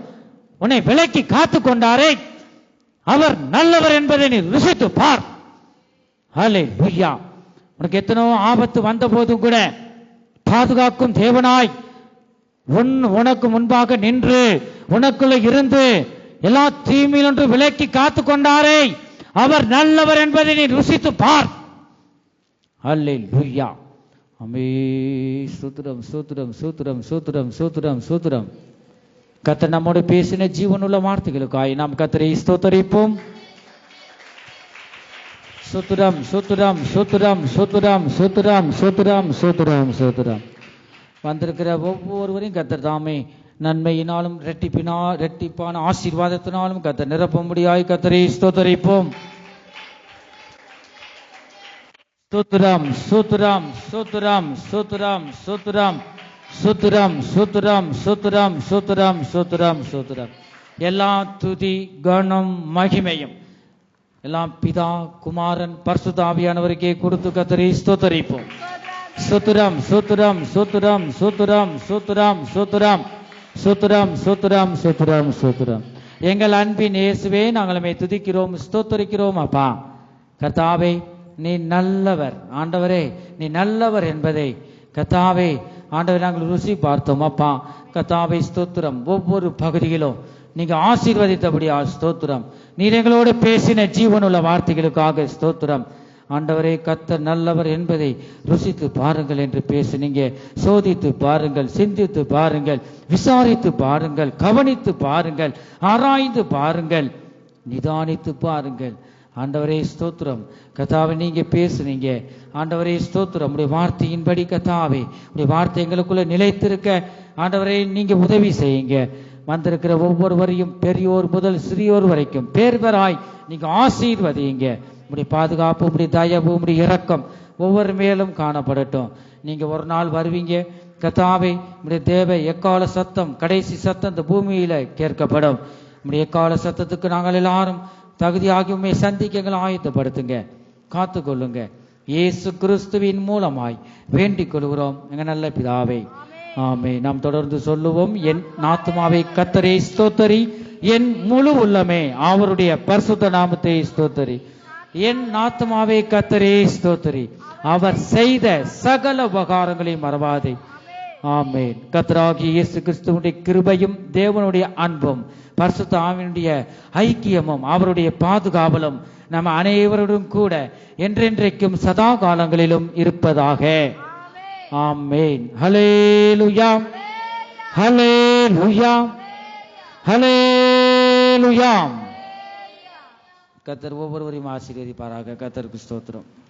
Speaker 2: உன்னை விலக்கி காத்து கொண்டாரே, அவர் நல்லவர் என்பதை நீ ருசித்து பார். ஹல்லேலூயா. உனக்கு எத்தனோ ஆபத்து வந்த போதும் கூட பாதுகாக்கும் தேவனாய் உனக்கு முன்பாக நின்று உனக்குள்ள இருந்து எல்லா தீமையிலொன்று விலக்கி காத்து கொண்டாரே, அவர் நல்லவர் என்பதை நீ ருசித்து பார். ஹல்லேலூயா. ஆமென். ஸ்தோத்திரம் ஸ்தோத்திரம் ஸ்தோத்திரம் ஸ்தோத்திரம் ஸ்தோத்திரம் ஸ்தோத்திரம். கர்த்தர் நம்மோடு பேசின ஜீவனுள்ள வார்த்தைகளுக்காய் நாம் கர்த்தரை ஸ்தோத்தரிப்போம். ஸ்தோத்திரம் ஸ்தோத்திரம் ஸ்தோத்திரம் ஸ்தோத்திரம் ஸ்தோத்திரம் ஸ்தோத்திரம் ஸ்தோத்திரம் ஸ்தோத்திரம். வந்திருக்கிற ஒவ்வொருவரையும் கர்த்தர் தாமே நன்மையினாலும் இரட்டிப்பான ஆசீர்வாதத்தினாலும் கர்த்தர் நிரப்ப முடியாய் கர்த்தரை ஸ்தோத்தரிப்போம். ஸ்தோத்திரம் ஸ்தோத்திரம் ஸ்தோத்திரம் ஸ்தோத்திரம் ஸ்தோத்திரம் ஸ்தோத்திரம் ஸ்தோத்திரம் ஸ்தோத்திரம் ஸ்தோத்திரம் ஸ்தோத்திரம் ஸ்தோத்திரம். எல்லா துதி கனம் மகிமையும் எல்லாம் பிதா குமாரன் பரிசுத்த ஆவியானவருக்கே கொடுத்து கர்த்தரை ஸ்தோத்தரிப்போம். ஸ்தோத்திரம் ஸ்தோத்திரம் ஸ்தோத்திரம் ஸ்தோத்திரம் ஸ்தோத்திரம் ஸ்தோத்திரம் ஸ்தோத்திரம் ஸ்தோத்திரம் ஸ்தோத்திரம் ஸ்தோத்திரம். எங்கள் அன்பின் இயேசுவே, நாங்கள் உம்மை துதிக்கிறோம், ஸ்தோத்தரிக்கிறோம். அப்பா கர்த்தாவே, நீ நல்லவர். ஆண்டவரே, நீ நல்லவர் என்பதை கர்த்தாவே ஆண்டவரை நாங்கள் ருசி பார்த்தோம். அப்பா கர்த்தாவே ஸ்தோத்திரம். ஒவ்வொரு பகுதியிலும் நீங்க ஆசீர்வதித்தபடியா ஸ்தோத்திரம். நீர் எங்களோடு பேசின ஜீவனுள்ள வார்த்தைகளுக்காக ஸ்தோத்திரம். ஆண்டவரே, கர்த்தர் நல்லவர் என்பதை ருசித்து பாருங்கள் என்று பேசுனீங்க. சோதித்து பாருங்கள், சிந்தித்து பாருங்கள், விசாரித்து பாருங்கள், கவனித்து பாருங்கள், ஆராய்ந்து பாருங்கள், நிதானித்து பாருங்கள். ஆண்டவரே ஸ்தோத்திரம். கர்த்தாவே, நீங்க பேசுனீங்க. ஆண்டவரே ஸ்தோத்திரம். உடைய வார்த்தையின்படி கர்த்தாவே, உடைய வார்த்தை எங்களுக்குள்ள நிலைத்திருக்க ஆண்டவரே நீங்க உதவி செய்யுங்க. வந்திருக்கிற ஒவ்வொருவரையும் பெரியோர் முதல் சிறியோர் வரைக்கும் பேர்வராய் நீங்க ஆசீர்வதிங்க. உடைய பாதுகாப்பு, உடைய தயவு, உடைய இரக்கம் ஒவ்வொரு மேலும் காணப்படட்டும். நீங்க ஒரு நாள் வருவீங்க கர்த்தாவே. உடைய தேவ எக்கால சத்தம், கடைசி சத்தம் இந்த பூமியில கேட்கப்படும். உடைய எக்கால சத்தத்துக்கு நாங்கள் எல்லாரும் தகுதியாகி உண்மை சந்திக்க எங்களை ஆயத்தப்படுத்துங்க, காத்து கொள்ளுங்க. இயேசு கிறிஸ்துவின் மூலமாய் வேண்டிக் கொள்கிறோம் எங்க நல்ல பிதாவே, ஆமே. நாம் தொடர்ந்து சொல்லுவோம். என் ஆத்துமாவை கர்த்தரை ஸ்தோத்தரி, என் முழு உள்ளமே அவருடைய பரிசுத்த நாமத்தை ஸ்தோத்தரி. என் ஆத்துமாவை கர்த்தரை ஸ்தோத்தரி, அவர் செய்த சகல உபகாரங்களையும் மறவாதே.
Speaker 3: ஆமென். கர்த்தராகிய இயேசு கிறிஸ்துவுடைய கிருபையும் தேவனுடைய அன்பும் பரிசுத்த ஆவியினுடைய ஐக்கியமும் அவருடைய பாதுகாவலும் நம்ம அனைவரோடும் கூட என்றென்றைக்கும் சதா காலங்களிலும் இருப்பதாக. ஆமென். ஹல்லேலூயா, ஹல்லேலூயா, ஹல்லேலூயா. கர்த்தர் ஒவ்வொருவரையும் ஆசீர்வதிப்பாராக. கர்த்தருக்கு ஸ்தோத்திரம்.